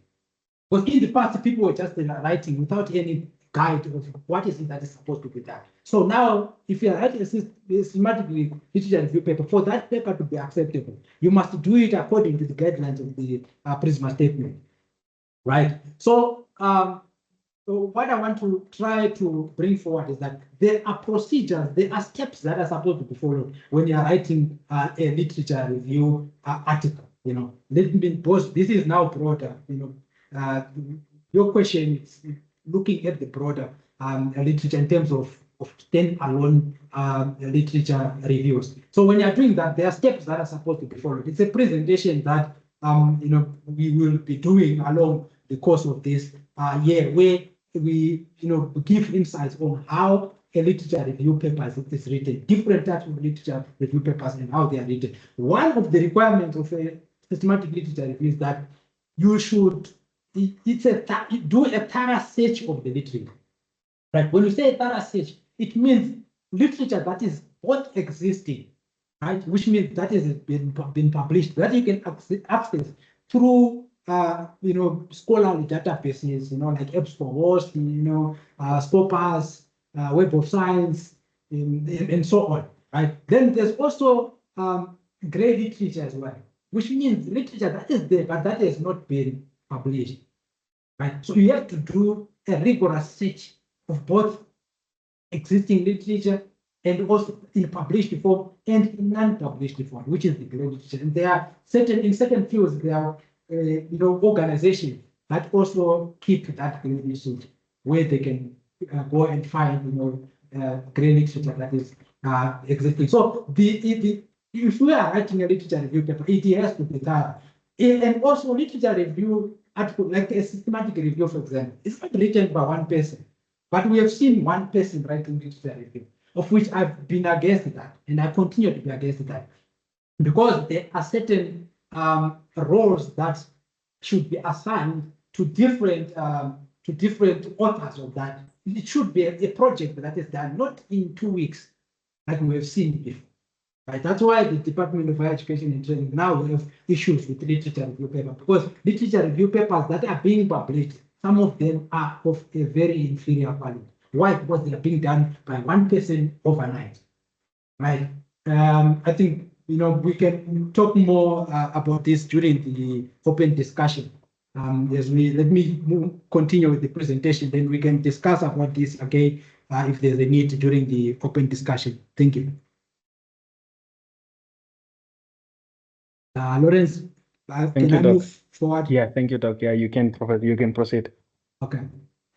Because in the past, people were just writing without any guide of what is it that is supposed to be done. So now, if you are writing a systematic literature review paper, for that paper to be acceptable, you must do it according to the guidelines of the PRISMA statement, right? So what I want to try to bring forward is that there are procedures, there are steps that are supposed to be followed when you are writing a literature review article. Let me pause. This is now broader. Your question is looking at the broader literature in terms of standalone literature reviews. So when you're doing that, there are steps that are supposed to be followed. It's a presentation that we will be doing along the course of this year, where we give insights on how a literature review paper is written, different types of literature review papers and how they are written. One of the requirements of a systematic literature review is that you should do a thorough search of the literature. Right? When you say thorough search, it means literature that is both existing, right? Which means that is been published, that you can access through scholarly databases, like EBSCO, Scopus, Web of Science, and so on, right? Then there's also grey literature as well, which means literature that is there, but that has not been published, right? So you have to do a rigorous search of both existing literature and also in published form and in non-published form, which is the grey literature. And there are in certain fields, there are organizations that also keep that grey literature where they can go and find grey literature that is existing. So if we are writing a literature review paper, it has to be thorough. And also literature review article, like a systematic review, for example, it's not written by one person, but we have seen one person writing literature review, of which I've been against that, and I continue to be against that, because there are certain roles that should be assigned to different authors of that. It should be a project that is done not in 2 weeks, like we have seen before. Right? That's why the Department of Higher Education and Training now have issues with literature review papers, because literature review papers that are being published, some of them are of a very inferior quality. Why? Because they are being done by one person overnight. Right? I think we can talk more about this during the open discussion. Let me continue with the presentation, then we can discuss about this again if there's a need during the open discussion. Thank you. Lawrence, can I move forward? Yeah, thank you, Doc. Yeah, you can proceed. Okay.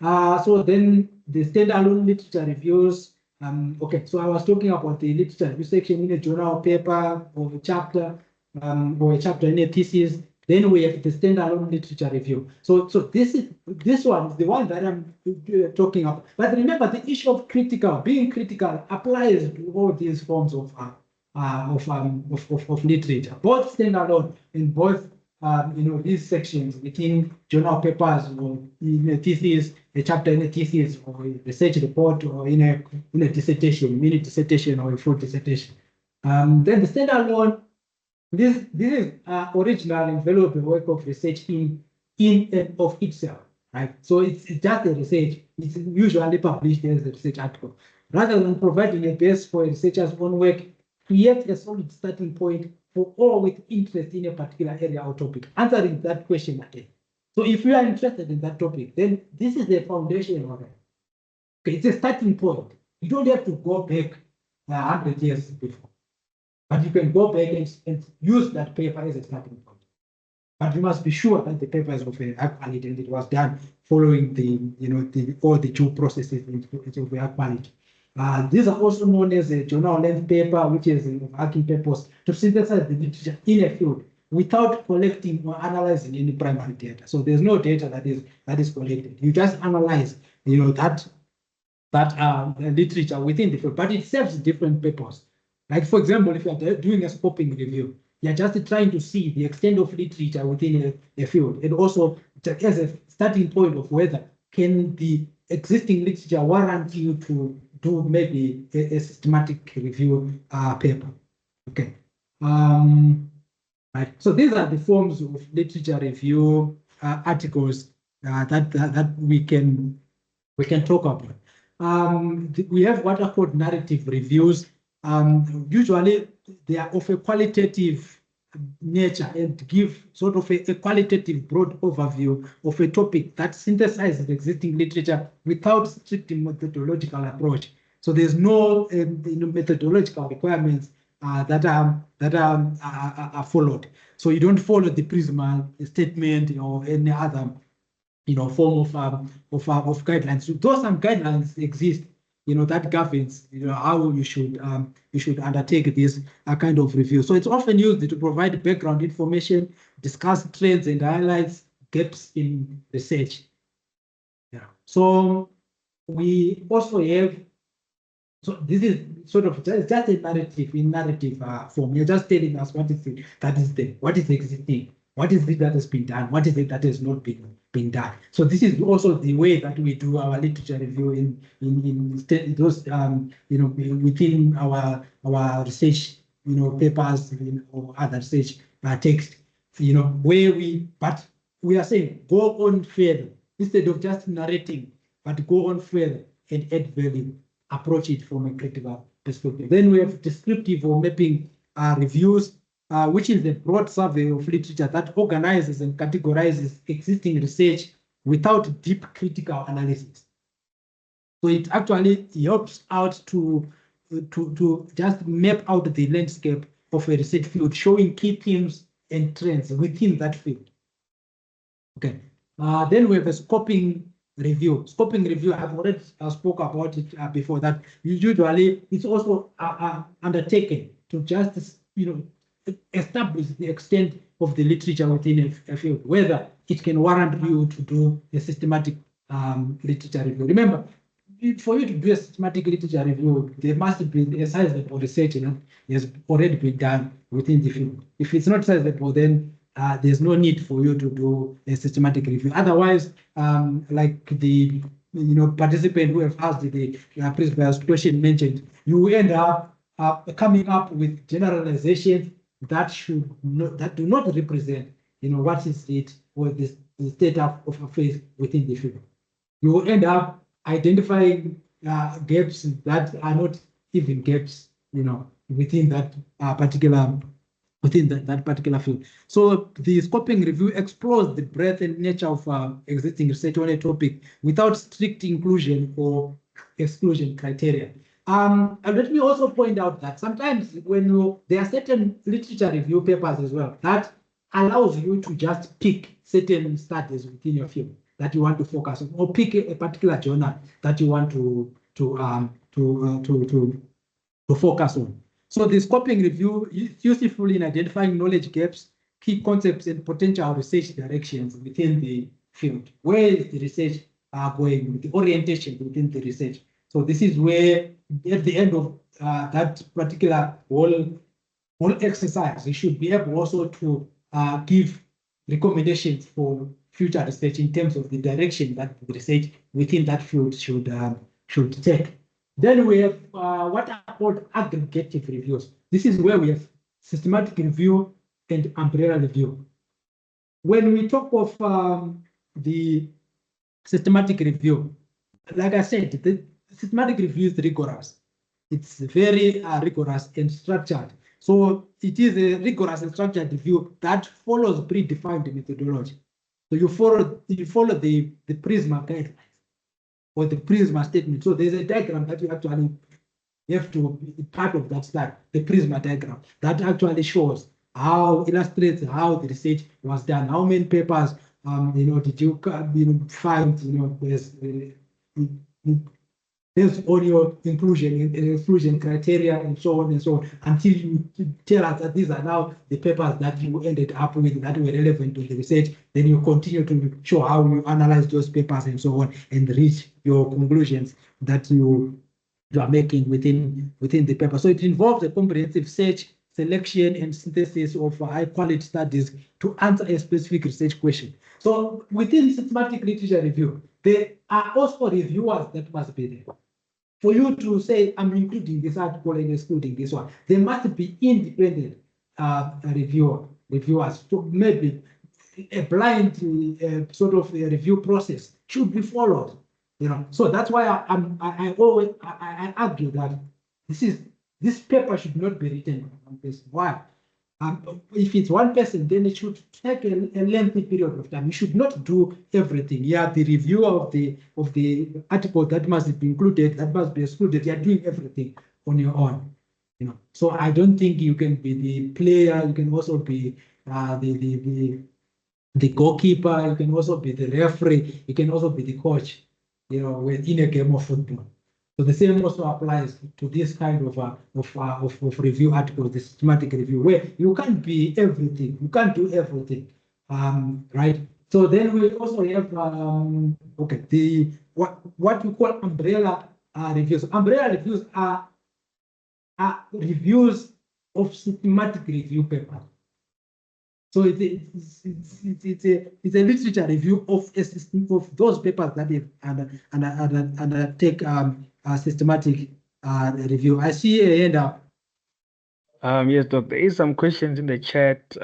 So then the standalone literature reviews. Okay, so I was talking about the literature review section in a journal paper or a chapter in a thesis. Then we have the standalone literature review. So this one is the one that I'm talking about. But remember, the issue of being critical applies to all these forms of literature, both standalone and both these sections within journal papers or in a thesis, a chapter in a thesis, or a research report, or in a dissertation, mini dissertation, or a full dissertation. Then the standalone, this is original and valuable work of research in and of itself, right? So it's just a research. It's usually published as a research article, rather than providing a base for a researcher's own work. Create a solid starting point for all with interest in a particular area or topic, answering that question again. So if you are interested in that topic, then this is the foundation of it. Okay, it's a starting point. You don't have to go back 100 years before, but you can go back and use that paper as a starting point. but we must be sure that the paper is of a high quality and it was done following all the due processes of high quality. These are also known as a journal length paper, which is of hacking purpose to synthesize the literature in a field without collecting or analyzing any primary data. So there's no data that is collected. You just analyze, that literature within the field, but it serves different purposes. Like, for example, if you're doing a scoping review, you're just trying to see the extent of literature within a field, and also as a starting point of whether can the existing literature warrant you to do maybe a systematic review paper. Okay. Right. So these are the forms of literature review articles that we can talk about. We have what are called narrative reviews. Usually they are of a qualitative nature and give sort of a qualitative broad overview of a topic that synthesizes the existing literature without strict methodological approach. So there's no methodological requirements that are followed. So you don't follow the PRISMA statement or any other form of guidelines. So those some guidelines exist, that governs, how you should undertake this kind of review. So it's often used to provide background information, discuss trends and highlights gaps in research. Yeah. So we also have, so this is sort of just a narrative in narrative form. You're just telling us what is it that is there, what is existing, what is it that has been done, what is it that has not been done. So this is also the way that we do our literature review in those within our research papers or other research text, but we are saying go on further instead of just narrating, but go on further and add value, approach it from a critical perspective. Then we have descriptive or mapping reviews, which is a broad survey of literature that organizes and categorizes existing research without deep critical analysis. So it actually helps out to just map out the landscape of a research field, showing key themes and trends within that field. Okay. Then we have a scoping review. Scoping review, I've already spoke about it before, that usually it's also undertaken to just establish the extent of the literature within a field, whether it can warrant you to do a systematic literature review. Remember, for you to do a systematic literature review, there must be a sizable research has already been done within the field. If it's not sizable, then there's no need for you to do a systematic review. Otherwise, like the participant who have asked the previous question mentioned, you end up coming up with generalizations that do not represent what is it or the state of affairs within the field. You will end up identifying gaps that are not even gaps within that particular field. So the scoping review explores the breadth and nature of existing research on a topic without strict inclusion or exclusion criteria. And let me also point out that sometimes when there are certain literature review papers as well that allows you to just pick certain studies within your field that you want to focus on, or pick a particular journal that you want to focus on. So the scoping review is useful in identifying knowledge gaps, key concepts, and potential research directions within the field. Where is the research going, the orientation within the research? So this is where, at the end of that particular whole exercise, you should be able also to give recommendations for future research in terms of the direction that the research within that field should take. Then we have what are called aggregative reviews. This is where we have systematic review and umbrella review. When we talk of the systematic review, like I said, the systematic review is rigorous. It's very rigorous and structured. So it is a rigorous and structured review that follows predefined methodology. So you follow the PRISMA guidelines or the PRISMA statement. So there's a diagram that you actually have to be part of that slide, the PRISMA diagram, that actually shows illustrates how the research was done. How many papers, did you find, based on your inclusion and exclusion criteria and so on and so on, until you tell us that these are now the papers that you ended up with that were relevant to the research. Then you continue to show how you analyze those papers and so on and reach your conclusions that you are making within the paper. So it involves a comprehensive search, selection, and synthesis of high quality studies to answer a specific research question. So within systematic literature review, there are also reviewers that must be there. For you to say, I'm including this article and excluding this one, there must be independent reviewers. So maybe a blind sort of a review process should be followed. So that's why I always argue that this paper should not be written on this. Why? If it's one person, then it should take a lengthy period of time. You should not do everything. Yeah, the review of the article that must be included, that must be excluded. You're doing everything on your own. So I don't think you can be the player. You can also be the goalkeeper. You can also be the referee. You can also be the coach. In a game of football. So the same also applies to this kind of review articles, the systematic review, where you can't be everything, you can't do everything, right? So then we also have what we call umbrella reviews. Umbrella reviews are reviews of systematic review papers. So it's a literature review of a system of those papers that they undertake a systematic review. I see a hand up. Yes, Doc, there is some questions in the chat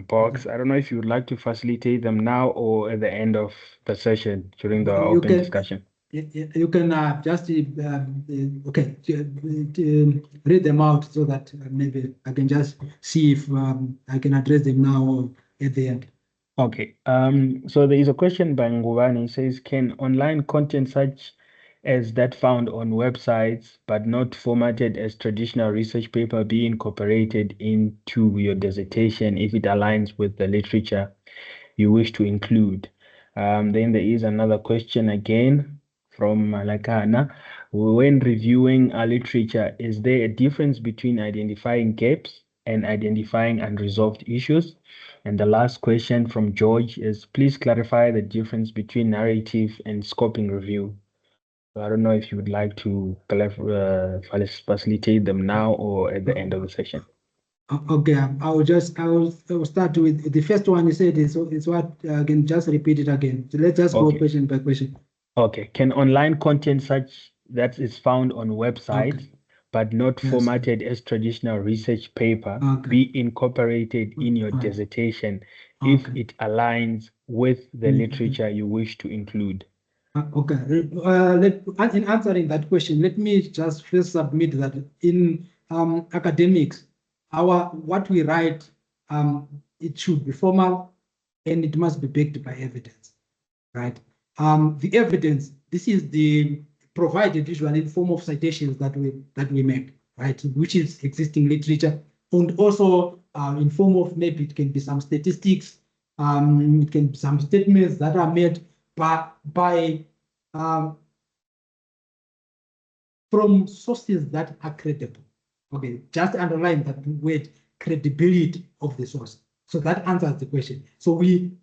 box. I don't know if you would like to facilitate them now or at the end of the session during the open discussion. You can just read them out so that maybe I can just see if I can address them now or at the end. Okay. So there is a question by Ngubani. It says, can online content such as that found on websites but not formatted as traditional research paper be incorporated into your dissertation if it aligns with the literature you wish to include? Then there is another question again from Malakana. When reviewing a literature, is there a difference between identifying gaps and identifying unresolved issues? And the last question from George is, please clarify the difference between narrative and scoping review. I don't know if you would like to facilitate them now or at the end of the session. Okay, I will start with the first one. You said is what I can just repeat it again. So let's just go question by question. Okay, can online content such that is found on websites but not formatted as traditional research paper be incorporated in your dissertation if it aligns with the literature you wish to include? Okay, in answering that question, let me just first submit that in academics, what we write, it should be formal and it must be backed by evidence, right? The evidence, this is the provided usually in form of citations that we make, right? Which is existing literature, and also in form of maybe it can be some statistics, it can be some statements that are made by from sources that are credible. Okay, just underline that word, credibility of the source. So that answers the question. So we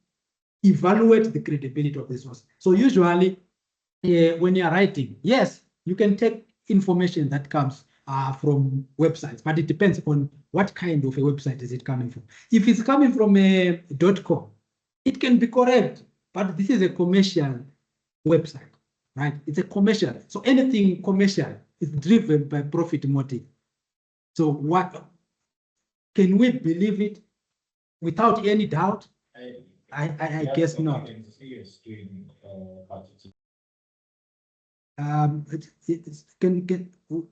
evaluate the credibility of the source. So usually when you're writing, yes, you can take information that comes from websites, but it depends on what kind of a website is it coming from. If it's coming from a .com, it can be correct, but this is a commercial website, right? It's a commercial. So anything commercial is driven by profit motive. So what can we believe it without any doubt? I guess not.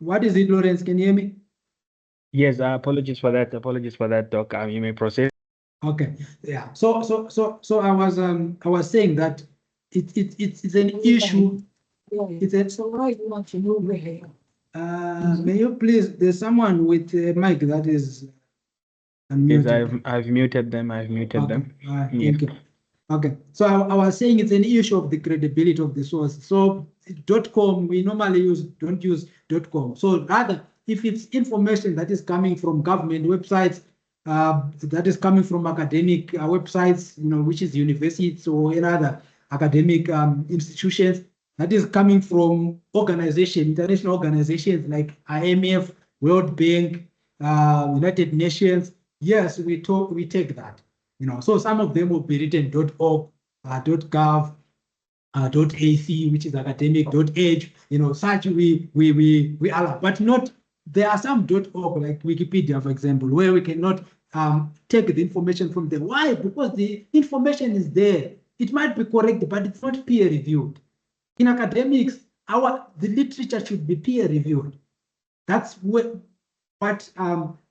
What is it, Lawrence? Can you hear me? Yes, apologies for that. Apologies for that, Doc. You may proceed. Okay, yeah. So I was saying that it's an issue. So why do you want to move here? May you please? There's someone with a mic that is Yes, unmuted. I've muted them. I've muted Okay, them. all right, Yeah. thank you. Okay, so I was saying it's an issue of the credibility of the source. So .com, we normally don't use .com. So rather, if it's information that is coming from government websites, that is coming from academic websites, which is universities or any other academic institutions, that is coming from international organizations like IMF, World Bank, United Nations. Yes, we take that. So some of them will be written .org, .gov, .ac, which is academic, .age. Such we allow, but not. There are some .org like Wikipedia, for example, where we cannot take the information from there. Why? Because the information is there. It might be correct, but it's not peer reviewed. In academics, the literature should be peer reviewed. That's what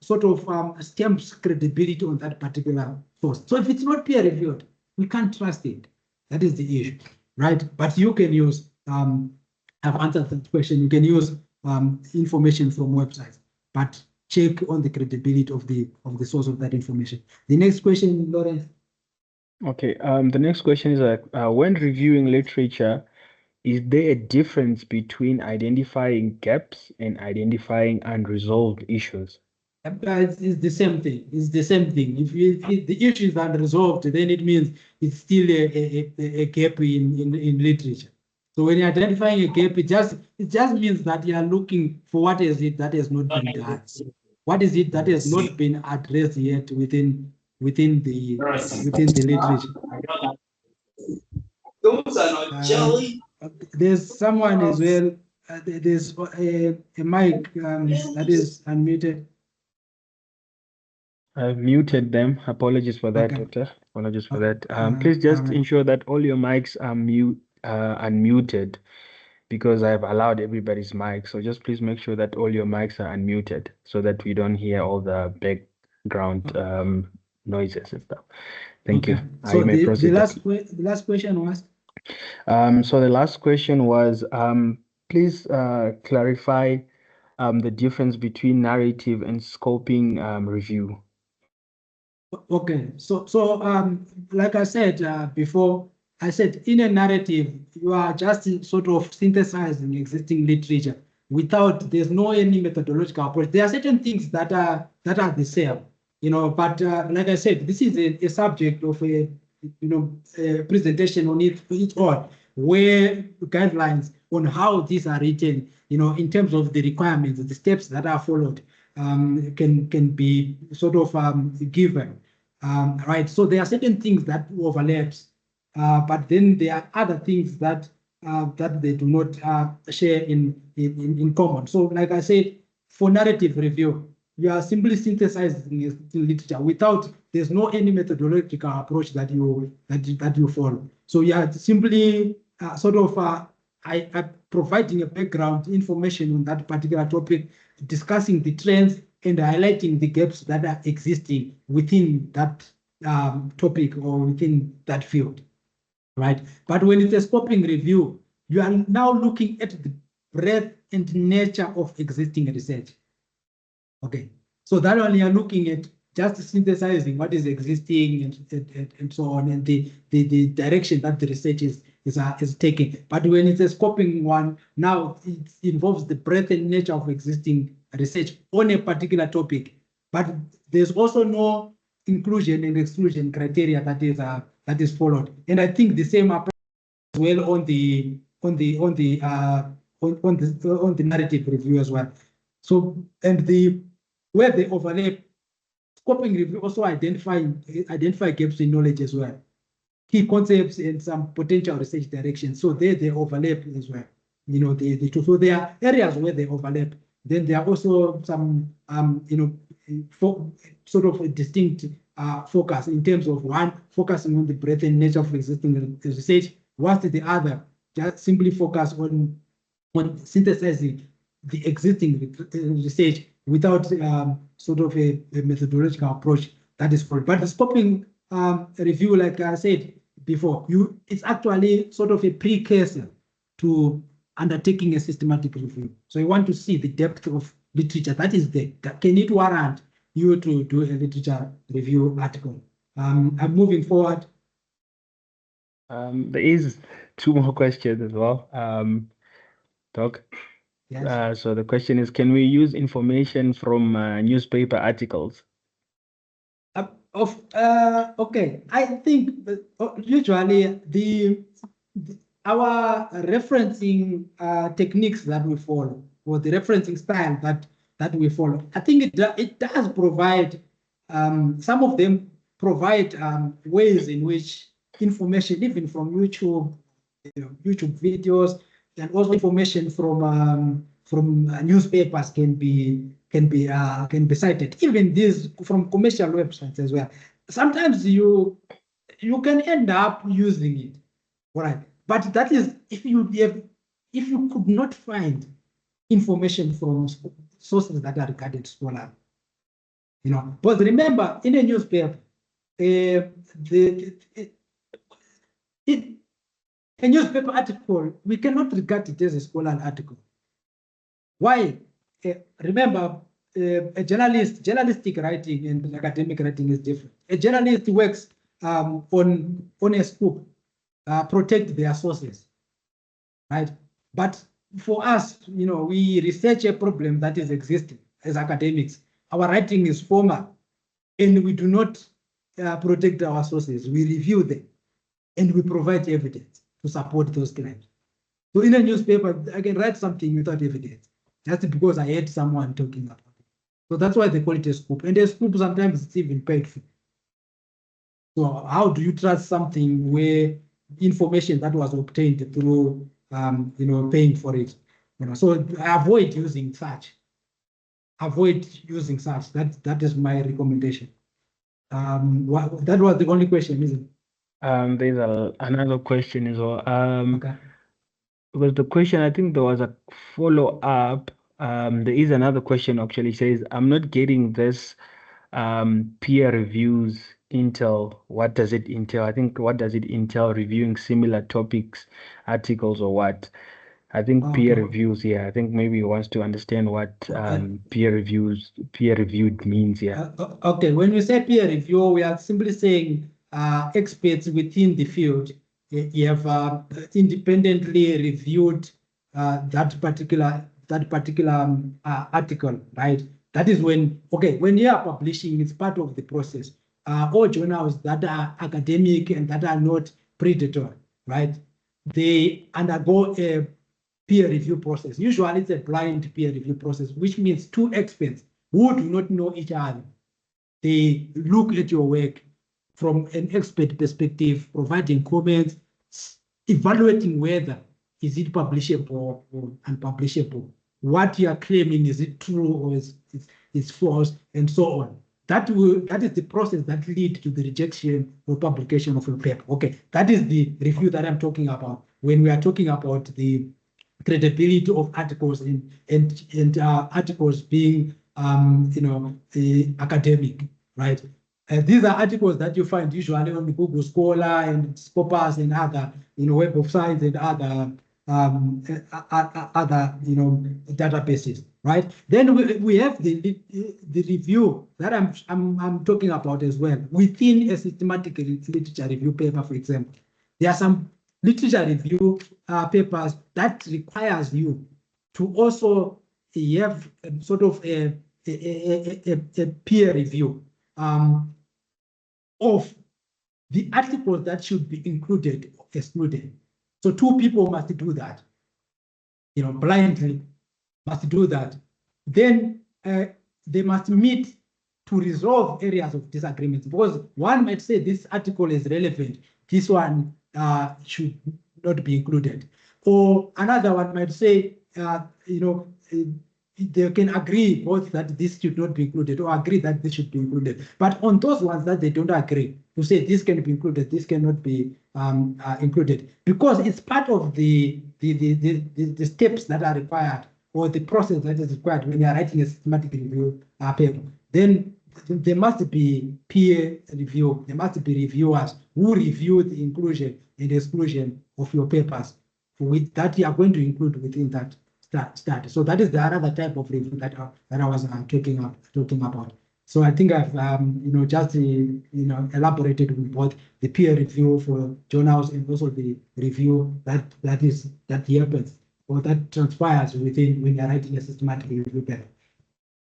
sort of stamps credibility on that particular source. So if it's not peer reviewed, we can't trust it. That is the issue, right? But you can use, I've answered that question. You can use information from websites, but check on the credibility of the source of that information. The next question, Lawrence. Okay. The next question is when reviewing literature, is there a difference between identifying gaps and identifying unresolved issues? It's the same thing. It's the same thing. If the issue is unresolved, then it means it's still a gap in literature. So when you're identifying a gap, it just means that you are looking for what is it that has not been done. What is it that has not been addressed yet within the literature? Those are not jelly. There's someone as well. There's a mic that is unmuted. I've muted them. Apologies for that, Okay. Doctor. Apologies for that. Please just alright. ensure that all your mics are unmuted, because I've allowed everybody's mic. So just please make sure that all your mics are unmuted so that we don't hear all the background noises and stuff. Thank you. So You may the proceed, last question was? So the last question was, please clarify the difference between narrative and scoping review. Okay, so like I said before, I said in a narrative, you are just sort of synthesizing existing literature there's no any methodological approach. There are certain things that are the same, but like I said, this is a subject of a presentation on its own, where guidelines on how these are written, in terms of the requirements, the steps that are followed, can be sort of given, right? So there are certain things that overlaps, but then there are other things that they do not share in common. So, like I said, for narrative review, you are simply synthesizing literature there's no any methodological approach that you follow. So you are simply sort of providing a background information on that particular topic, discussing the trends and highlighting the gaps that are existing within that topic or within that field, right? But when it's a scoping review, you are now looking at the breadth and nature of existing research. Okay, so that one you're looking at just synthesizing what is existing and so on, and the direction that the research is taking. But when it's a scoping one, now it involves the breadth and nature of existing research on a particular topic. But there's also no inclusion and exclusion criteria that is followed. And I think the same applies as well on the narrative review as well. So, and where they overlap, scoping review also identify gaps in knowledge as well, key concepts and some potential research directions. So they overlap as well. The two. So there are areas where they overlap. Then there are also some sort of a distinct focus in terms of one focusing on the breadth and nature of existing research, whilst the other just simply focus on synthesizing the existing research without sort of a methodological approach that is followed. But the scoping review, like I said before, it's actually sort of a precursor to undertaking a systematic review. So you want to see the depth of literature that is there. Can it warrant, you to do a literature review article. I'm moving forward. There is two more questions as well. Doc. Yes. So the question is, can we use information from newspaper articles? Okay, I think usually our referencing techniques that we follow, or the referencing style that we follow, I think it does provide, some of them provide ways in which information, even from YouTube, YouTube videos, and also information from newspapers can be cited. Even these from commercial websites as well. Sometimes you can end up using it, right? But that is if you could not find information from sources that are regarded scholar. But remember, in a newspaper, a newspaper article, we cannot regard it as a scholarly article. Why? Remember, a journalistic writing and academic writing is different. A journalist works on a scoop, protect their sources, right? But for us, we research a problem that is existing as academics. Our writing is formal, and we do not protect our sources. We review them, and we provide evidence to support those claims. So in a newspaper, I can write something without evidence, just because I heard someone talking about it. So that's why they call it a scoop. And a scoop sometimes it's even paid for. So how do you trust something where information that was obtained through, paying for it? So avoid using such. Avoid using such. That is my recommendation. That was the only question, isn't it? There's another question as well. Okay. Because the question, I think there was a follow-up. There is another question actually says, I'm not getting this peer reviews intel. What does it entail? I think what does it entail? Reviewing similar topics, articles, or what? I think peer Okay. reviews, yeah. I think maybe he wants to understand what peer reviewed means, yeah. Okay, when we say peer review, we are simply saying experts within the field. You have independently reviewed that particular article, right? That is when you are publishing, it's part of the process. All journals that are academic and that are not predatory, right? They undergo a peer review process. Usually it's a blind peer review process, which means two experts who do not know each other. They look at your work from an expert perspective, providing comments, evaluating whether is it publishable or unpublishable. What you are claiming, is it true or is false, and so on. That is the process that leads to the rejection or publication of a paper. Okay, that is the review that I'm talking about when we are talking about the credibility of articles and articles being academic, right? These are articles that you find usually on Google Scholar and Scopus and other Web of Science and other databases, right? Then we have the review that I'm talking about as well within a systematic literature review paper. For example, there are some literature review papers that requires you to also have sort of a peer review of the articles that should be included or excluded. So two people must do that, blindly must do that. Then they must meet to resolve areas of disagreement, because one might say this article is relevant, this one should not be included. Or another one might say, they can agree both that this should not be included or agree that this should be included. But on those ones that they don't agree, to say this can be included, this cannot be included, because it's part of the steps that are required, or the process that is required when you are writing a systematic review paper. Then there must be peer review. There must be reviewers who review the inclusion and exclusion of your papers with that you are going to include within that study. So that is the other type of review that I was talking about. So I think I've just elaborated on both the peer review for journals and also the review that happens or that transpires within when you're writing a systematic review paper.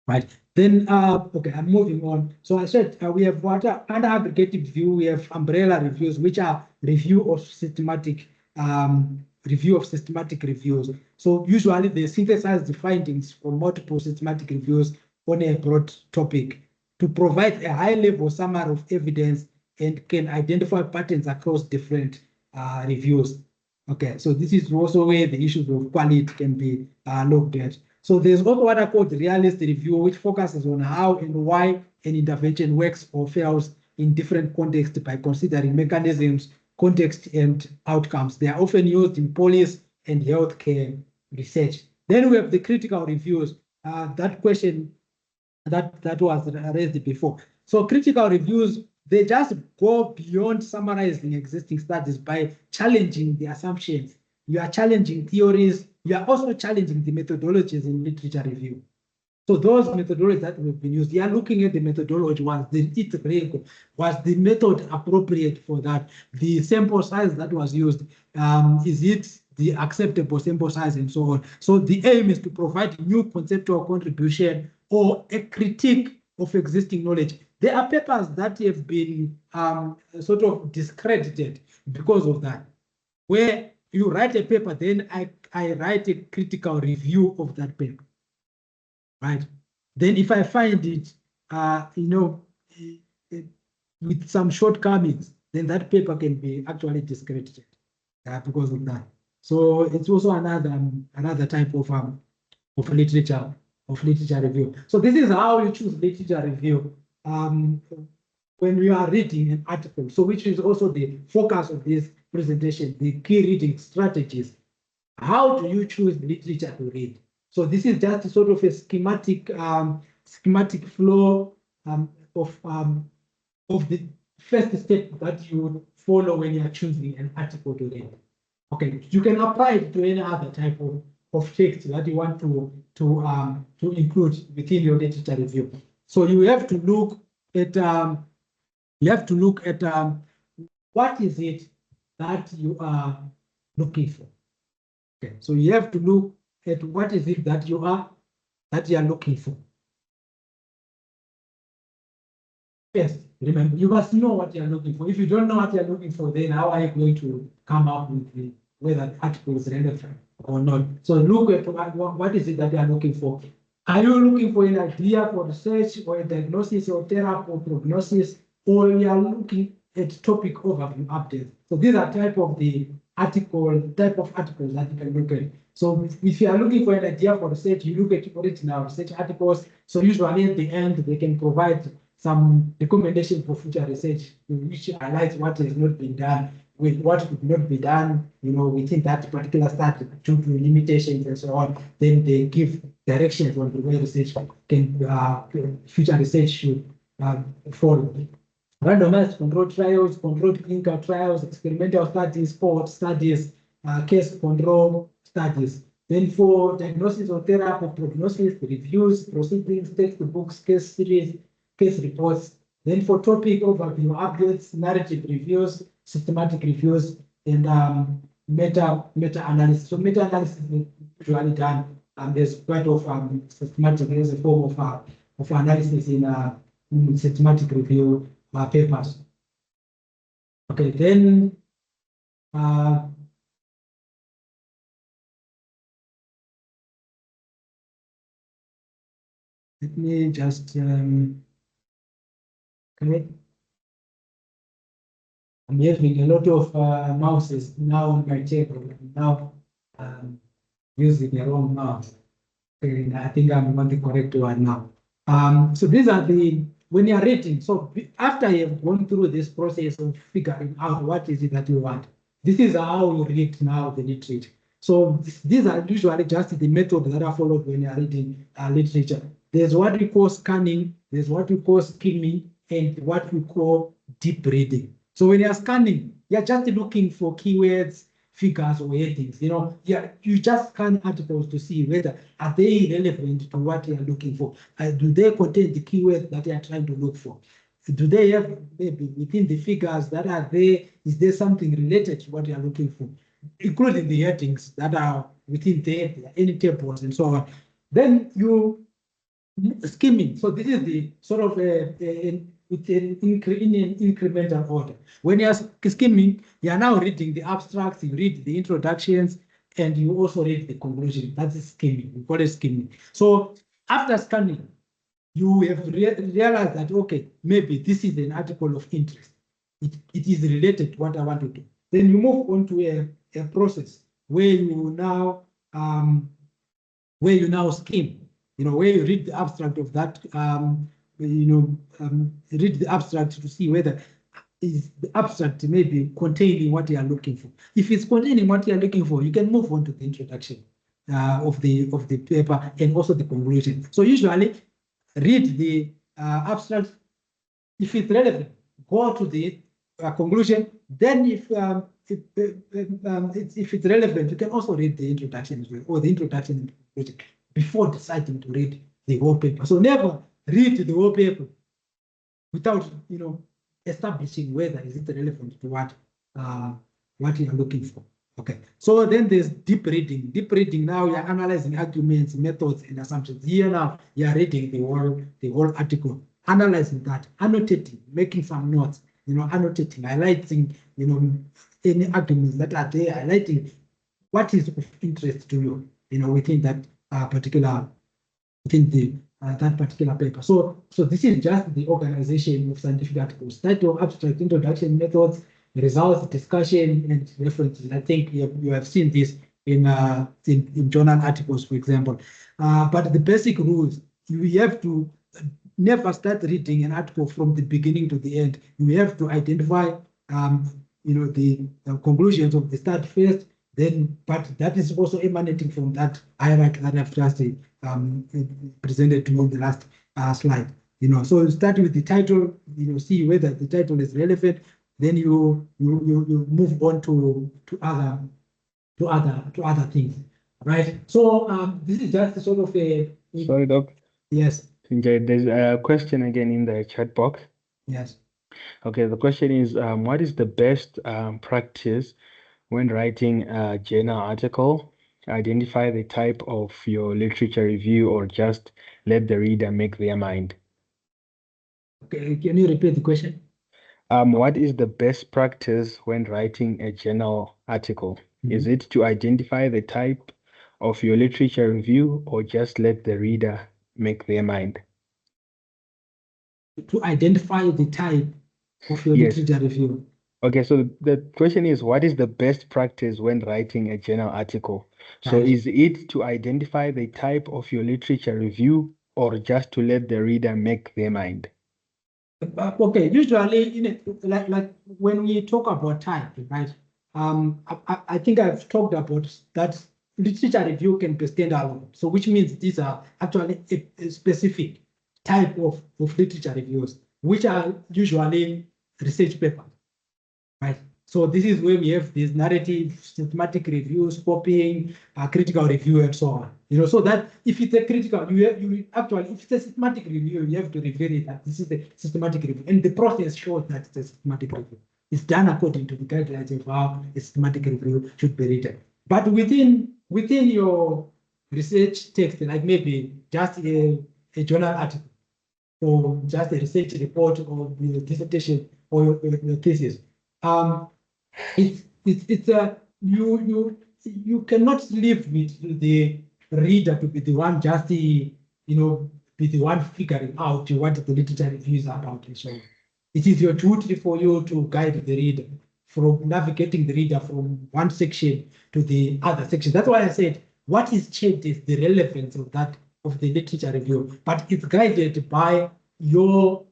Right. Then okay, I'm moving on. So I said we have under aggregative view, we have umbrella reviews, which are review of systematic reviews. So usually they synthesize the findings from multiple systematic reviews on a broad topic to provide a high-level summary of evidence and can identify patterns across different reviews. Okay, so this is also where the issues of quality can be looked at. So there's also what I call the realist review, which focuses on how and why an intervention works or fails in different contexts by considering mechanisms, context, and outcomes. They are often used in police and healthcare research. Then we have the critical reviews. That question that was raised before. So critical reviews, they just go beyond summarizing existing studies by challenging the assumptions. You are challenging theories. You are also challenging the methodologies in literature review. So those methodologies that we've been used, you are looking at the methodology. Was the method appropriate for that? The sample size that was used, is it the acceptable sample size and so on? So the aim is to provide new conceptual contribution or a critique of existing knowledge. There are papers that have been sort of discredited because of that, where you write a paper, then I write a critical review of that paper, right? Then if I find it, with some shortcomings, then that paper can be actually discredited because of that. So it's also another type of literature review. So this is how you choose literature review when you are reading an article. So which is also the focus of this presentation, the key reading strategies. How do you choose literature to read? So this is just sort of a schematic flow of the first step that you would follow when you are choosing an article to read. Okay, you can apply it to any other type of text that you want to include within your literature review. So you have to look at what is it that you are looking for. Okay, so you have to look at what is it that you are looking for. Yes, remember, you must know what you're looking for. If you don't know what you're looking for, then how are you going to come up with whether the article is relevant or not? So look at what is it that you are looking for. Are you looking for an idea for research or a diagnosis or therapy or prognosis, or you are looking at topic overview updates? So these are type of articles that you can look at. So if you are looking for an idea for research, you look at original research articles. So usually at the end, they can provide some recommendation for future research, which highlights what has not been done, with what could not be done, within that particular study due to limitations and so on. Then they give directions on the way research can, future research should follow. Randomized controlled trials, controlled clinical trials, experimental studies, cohort studies, case control studies. Then for diagnosis or therapy, prognosis, reviews, proceedings, textbooks, case series, case reports. Then for topic overview updates, narrative reviews, systematic reviews, and meta-analysis. So meta-analysis is usually done. There's quite of systematic as a form of analysis in systematic review papers. Okay, then let me just okay. I'm having a lot of mouses now on my table. Now using the wrong mouse. Okay, I think I'm on the correct one now. So these are when you are reading. So after you have gone through this process of figuring out what is it that you want, this is how you read now the literature. So these are usually just the methods that are followed when you are reading literature. There's what we call scanning, there's what we call skimming, and what we call deep reading. So when you're scanning, you're just looking for keywords, figures or headings. You just scan articles to see whether are they relevant to what you are looking for. Do they contain the keywords that you are trying to look for? Do they have maybe within the figures that are there? Is there something related to what you are looking for, including the headings that are within there, any tables and so on? Then you skimming. So this is the sort of in an incremental order. When you are skimming, you are now reading the abstracts, you read the introductions, and you also read the conclusion. That's skimming. We call it skimming. So after scanning, you have realized that, okay, maybe this is an article of interest. It is related to what I want to do. Then you move on to a process where you now skim. Where you read the abstract of that, read the abstract to see whether is the abstract maybe containing what you are looking for. If it's containing what you are looking for, you can move on to the introduction of the paper and also the conclusion. So usually read the abstract. If it's relevant, go to the conclusion. Then if it's relevant, you can also read the introduction as well, or the introduction and conclusion, before deciding to read the whole paper. So never read the whole paper without establishing whether is it relevant to what you are looking for. Okay. So then there's deep reading. Deep reading, now you're analyzing arguments, methods, and assumptions. Here now you're reading the whole article, analyzing that, annotating, making some notes, annotating, highlighting, any arguments that are there, highlighting what is of interest to you, within that particular paper. So this is just the organization of scientific articles: title, abstract, introduction, methods, results, discussion, and references. I think you have seen this in journal articles, for example. But the basic rules, you have to never start reading an article from the beginning to the end. You have to identify the conclusions of the start first. Then, but that is also emanating from that hierarchy that I've just presented to you in the last slide. So you start with the title, see whether the title is relevant. Then you move on to other things, right? So this is just sort of a. Sorry, Doc. Yes. There's a question again in the chat box. Yes. Okay, the question is, what is the best practice when writing a journal article? Identify the type of your literature review, or just let the reader make their mind. Okay, can you repeat the question? What is the best practice when writing a journal article? Is it to identify the type of your literature review, or just let the reader make their mind? To identify the type of your Yes. literature review. Okay, so the question is, what is the best practice when writing a journal article? So Right. is it to identify the type of your literature review, or just to let the reader make their mind? Okay, usually, like when we talk about type, right? I think I've talked about that literature review can be standalone. So which means these are actually a specific type of literature reviews, which are usually research papers, right? So this is where we have these narrative, systematic reviews, copying, critical review, and so on. So that if it's a critical, you actually, if it's a systematic review, you have to reveal it that this is a systematic review, and the process shows that it's a systematic review. It's done according to the guidelines of how a systematic review should be written. But within your research text, like maybe just a journal article, or just a research report, or your dissertation, or your thesis, you cannot leave with the reader to be the one just be the one figuring out what the literature review is about. And so it is your duty for you to guide the reader from navigating the reader from one section to the other section. That's why I said what is changed is the relevance of the literature review, but it's guided by your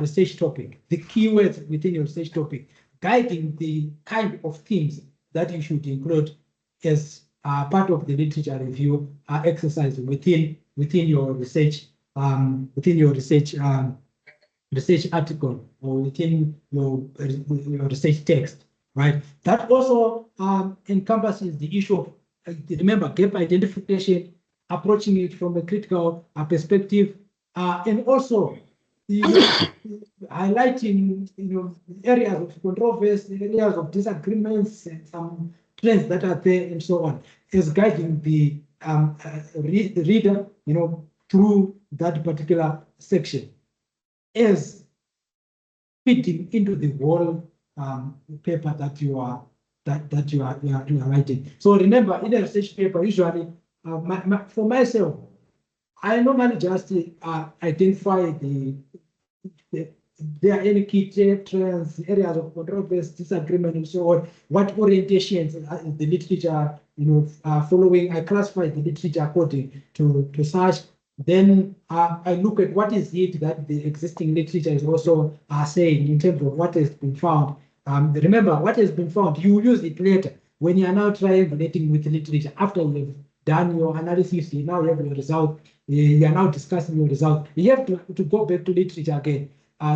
research topic, the keywords within your research topic, guiding the kind of themes that you should include as part of the literature review exercise within your research research article, or within your research text, right? That also encompasses the issue of, remember, gap identification, approaching it from a critical perspective, and also, highlighting, areas of controversy, areas of disagreements, and some trends that are there, and so on, is guiding the reader, through that particular section, is fitting into the whole paper that you are writing. So remember, in a research paper, usually, for myself, I normally just identify there are any key trends, areas of controversy, disagreement, and so on. What orientations is the literature, following? I classify the literature according to such. Then I look at what is it that the existing literature is also saying in terms of what has been found. Remember, what has been found, you use it later when you are now triangulating with the literature. After you've done your analysis, you now have your result. You are now discussing your result. You have to go back to literature again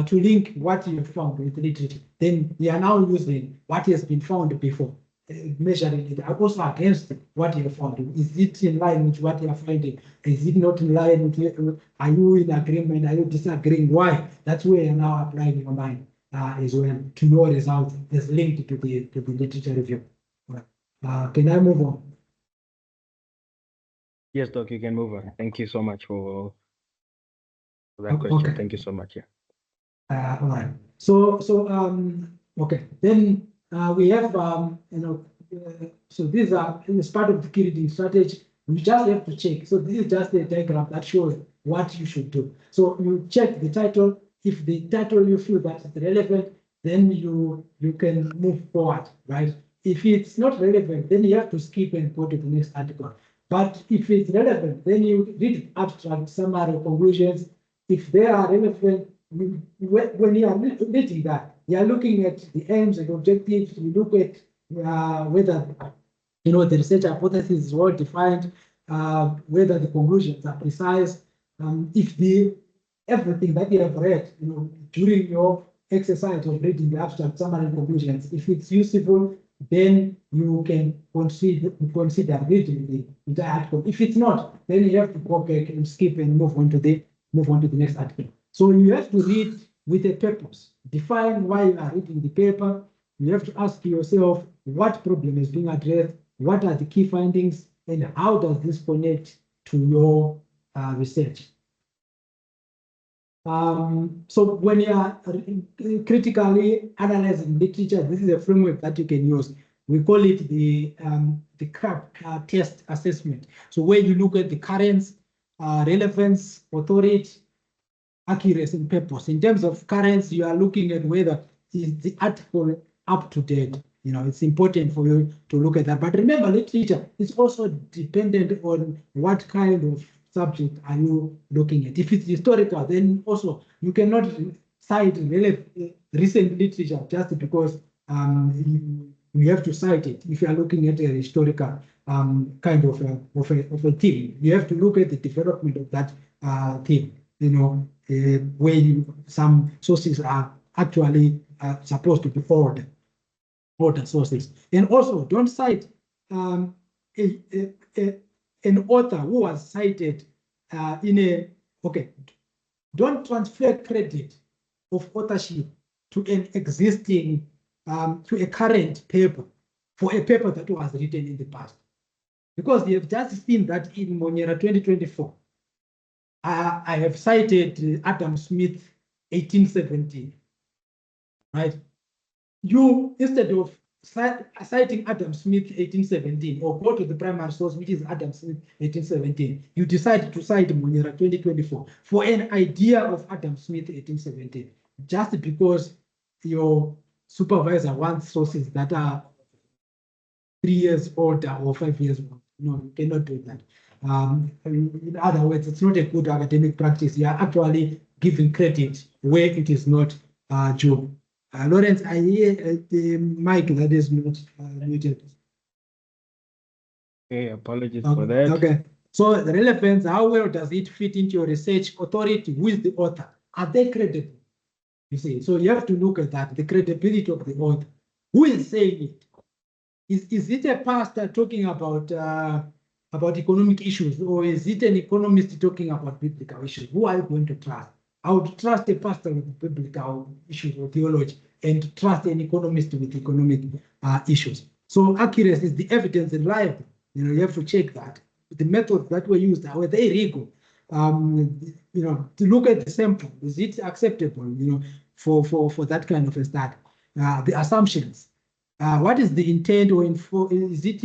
to link what you have found with literature. Then you are now using what has been found before, measuring it also against what you have found. Is it in line with what you are finding? Is it not in line with? Are you in agreement? Are you disagreeing? Why? That's where you're now applying your mind as well to your result is linked to the literature review. Can I move on? Yes, Doc, you can move on. Thank you so much for that question. Okay. Thank you so much. Yeah. All right. So okay. Then we have so these are as part of the key reading strategy. We just have to check. So this is just a diagram that shows what you should do. So you check the title. If the title you feel that is relevant, then you can move forward, right? If it's not relevant, then you have to skip and go to the next article. But if it's relevant, then you read abstract, summary, conclusions. If they are relevant, when you are reading that, you are looking at the aims and objectives. You look at whether the research hypothesis is well defined, whether the conclusions are precise. If everything that you have read, during your exercise of reading the abstract, summary, and conclusions, if it's useful, then you can consider reading the entire article. If it's not, then you have to go back and skip and move on to the next article. So you have to read with a purpose. Define why you are reading the paper. You have to ask yourself what problem is being addressed, what are the key findings, and how does this connect to your research. So when you are critically analyzing literature, this is a framework that you can use. We call it the CRAB test assessment. So where you look at the currents, relevance, authority, accuracy, and purpose. In terms of currents, you are looking at whether is the article up to date. It's important for you to look at that. But remember, literature is also dependent on what kind of subject are you looking at. If it's historical, then also you cannot cite recent literature just because you have to cite it. If you are looking at a historical kind of a theme, you have to look at the development of that theme. Where some sources are actually supposed to be older sources, and also don't cite an author who was cited don't transfer credit of authorship to an existing, to a current paper for a paper that was written in the past. Because you have just seen that in Monera 2024, I have cited Adam Smith, 1817, right? You, instead of citing Adam Smith 1817 or go to the primary source, which is Adam Smith 1817, you decide to cite Monera 2024 for an idea of Adam Smith 1817, just because your supervisor wants sources that are 3 years older or 5 years old. No, you cannot do that. In other words, it's not a good academic practice. You are actually giving credit where it is not due. Lawrence, I hear the mic that is not muted. Okay, apologies for that. Okay, so the relevance, how well does it fit into your research? Authority, who is the author? Are they credible? You see, so you have to look at that, the credibility of the author. Who is saying it? Is it a pastor talking about economic issues, or is it an economist talking about biblical issues? Who are you going to trust? I would trust a pastor with biblical issues or theology, and trust an economist with economic issues. So accuracy is the evidence reliable. You have to check that. The methods that were used, were they legal? To look at the sample, is it acceptable? For that kind of a study. The assumptions. What is the intent, or is it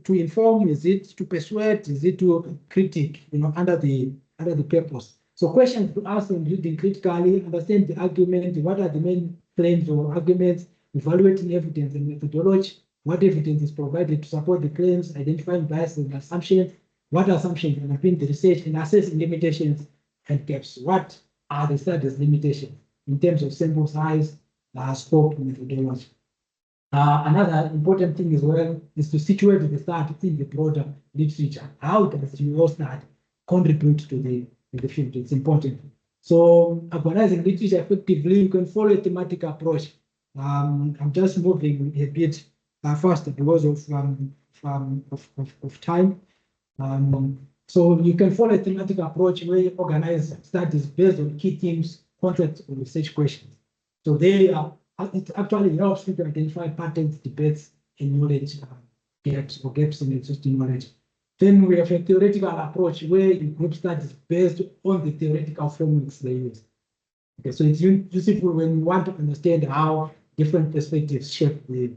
to inform? Is it to persuade? Is it to critique? Under the purpose. So questions to ask when reading critically: understand the argument. What are the main claims or arguments? Evaluating evidence and methodology. What evidence is provided to support the claims? Identifying biases and assumptions. What assumptions underpin the research, and assessing limitations and gaps? What are the study's limitations in terms of sample size, scope, and methodology? Another important thing as well is to situate the study in the broader literature. How does your study contribute to the field? It's important. So, organizing literature effectively, you can follow a thematic approach. I'm just moving a bit faster because of time. So you can follow a thematic approach where you organize studies based on key themes, concepts, or research questions. So it actually helps you to identify patterns, debates, and knowledge gaps in existing knowledge. Then we have a theoretical approach where you group studies based on the theoretical frameworks they use. Okay, so it's useful when you want to understand how different perspectives shape the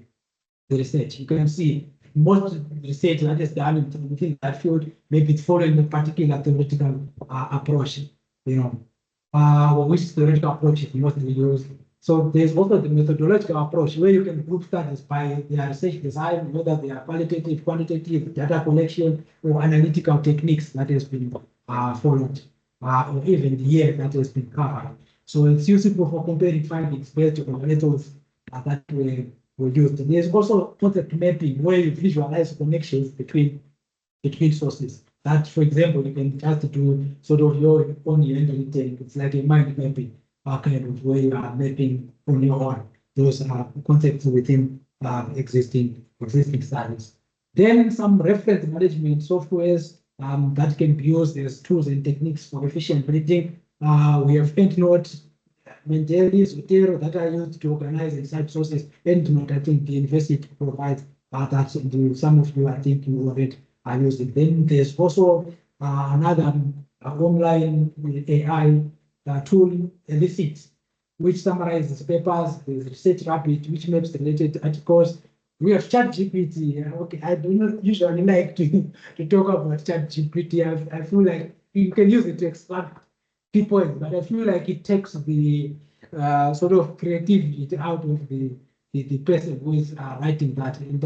research. You can see most research that is done within that field, maybe it's following a particular theoretical approach, or which theoretical approach is mostly used. So there's also the methodological approach where you can group studies by their research design, whether they are qualitative, quantitative, data collection, or analytical techniques that has been followed, or even the year that has been covered. So it's useful for comparing findings based on methods that were used. There's also concept mapping where you visualize connections between sources. That, for example, you can just do sort of your own handwritten. It's like a mind mapping. Kind of way you are mapping on your own. Those are concepts within existing studies. Then some reference management softwares that can be used as tools and techniques for efficient reading. We have EndNote, Mendeley, Zotero that are used to organize and cite sources. EndNote, I think the university provides that. Some of you, I think, you already are using. Then there's also another online AI tool, Elicit, which summarizes papers. There's ResearchRabbit, which maps related articles. We have ChatGPT. Okay, I do not usually like to talk about ChatGPT. I feel like you can use it to extract key points, but I feel like it takes the sort of creativity out of the person who is writing that. And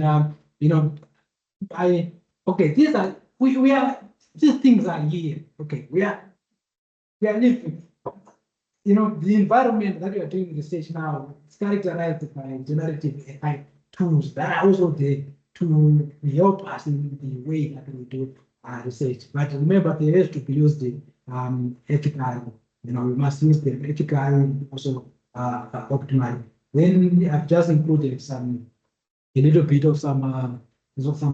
these things are here. Okay, we are living. The environment that we are doing research now is characterized by generative AI tools that are also there to help us in the way that we do research. But remember, they have to be used ethically. We must use them ethically, also optimally. Then I've just included a little bit of some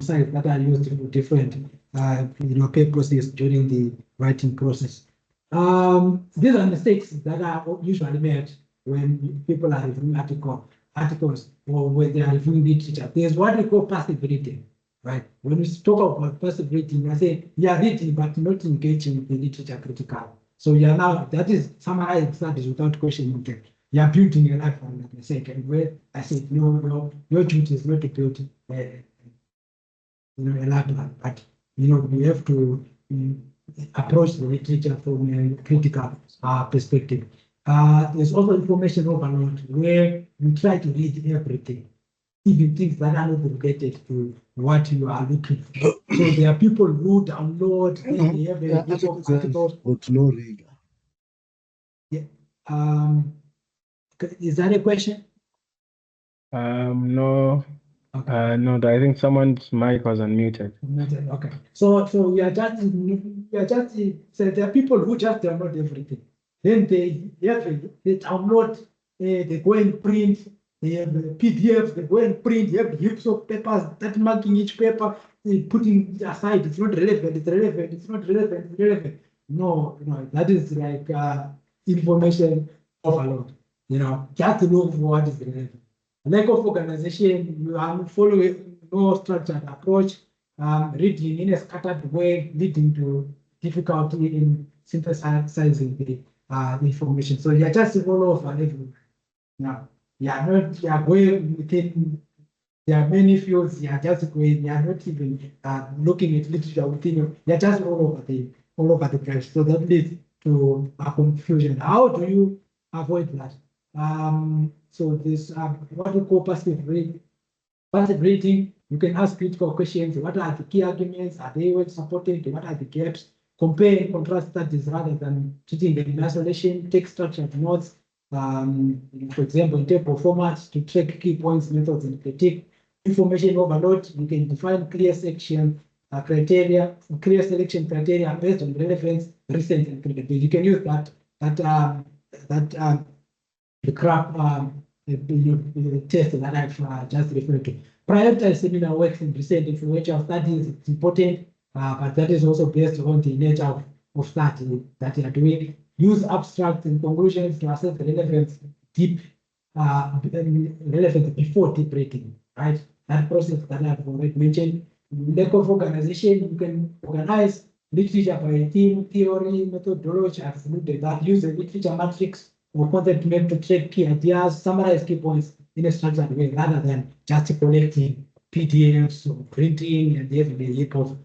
sites that are used for different purposes during the writing process. These are mistakes that are usually made when people are reviewing articles or when they are reviewing literature. There's what we call passive reading, right? When we talk about passive reading, I say you are reading but not engaging with the literature critically. So that is summarizing studies without questioning them. You are building a life on the second. Where I said no, your duty is not to build a life, but we have to approach the literature from a critical perspective. There's also information overload where you try to read everything, even things that are not related to what you are looking for. So there are people who download, they have a list of articles. But no rigor. Yeah. Is that a question? No. Okay. No, I think someone's mic was unmuted. Okay. So we are just so there are people who just download everything. Then they download, they go and print, they have PDFs, they go and print, you have heaps of papers, that marking each paper, putting aside, it's not relevant, it's relevant, it's not relevant, it's relevant. No, that is like information overload. Just look for what is relevant. Lack of organization, you are following no structured approach, reading in a scattered way, leading to difficulty in synthesizing the information. So you're just all over everywhere. Now, you are going within, there are many fields, you are just going, you are not even looking at literature within you, you're just all over the place. So that leads to a confusion. How do you avoid that? So this what we call passive reading. Passive reading, you can ask critical questions. What are the key arguments? Are they well supported? What are the gaps? Compare and contrast studies rather than treating them in isolation. Take structured notes. For example, in table formats to track key points, methods, and critique. Information overload, you can define clear section criteria, clear selection criteria based on relevance, recent, and credibility. You can use the CRAP test that I've just referred to. Prioritize seminar works and recent influential studies. It's important, but that is also based on the nature of study that you are doing. Use abstracts and conclusions to assess the relevance relevance before deep reading, right? That process that I've already mentioned. Lack of organization, you can organize literature by theme, theory, methodology. I've included that. Use a literature matrix or concept map to track key ideas, summarize key points in a structured way rather than just collecting PDFs or printing and the everyday heap of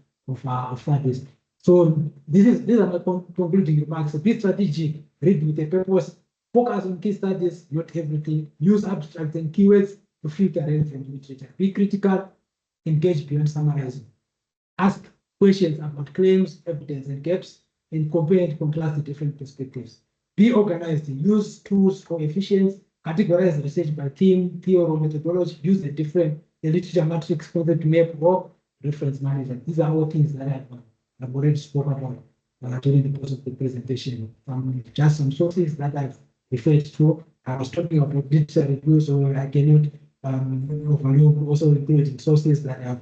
studies. So these are my concluding remarks. So be strategic, read with a purpose, focus on key studies, not everything. Use abstracts and keywords to filter relevant literature. Be critical, engage beyond summarizing. Ask questions about claims, evidence, and gaps, and compare and contrast the different perspectives. Be organized, use tools for efficiency, categorize research by theme, theory, or methodology, use the different literature matrix, concept map, or reference management. These are all things that I've already spoken about during the course of the presentation. Just some sources that I've referred to. I was talking about literature review, so I cannot overlook also including sources that I have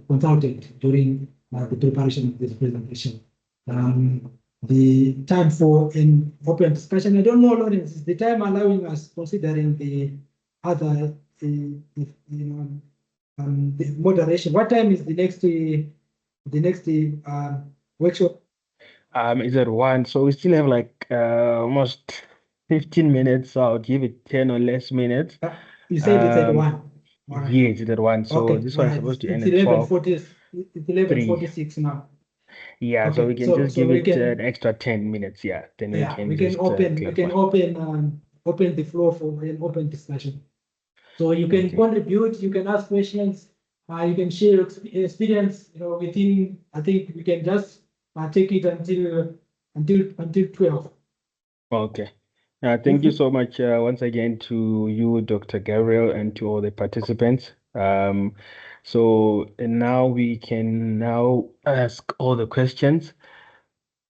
consulted during the preparation of this presentation. The time for an open discussion. I don't know, Lawrence, is the time allowing us, considering the other, the moderation? What time is the next workshop? Is at 1, so we still have like almost 15 minutes, so I'll give it 10 or less minutes. You said it's at 1. All right. Yes, it's at 1, so Okay, this all one's right. supposed to It's end at 12. 11:40. It's 11:46 now. Yeah, so Okay, we can so just give we it can- an extra 10 minutes. Yeah, then we Yeah, can we can just open open the floor for an open discussion. So you can Okay. contribute, you can ask questions, you can share your experience. Within, I think we can just take it until 12. Okay. Thank you so much once again to you, Dr. Gabriel, and to all the participants. So now we can now ask all the questions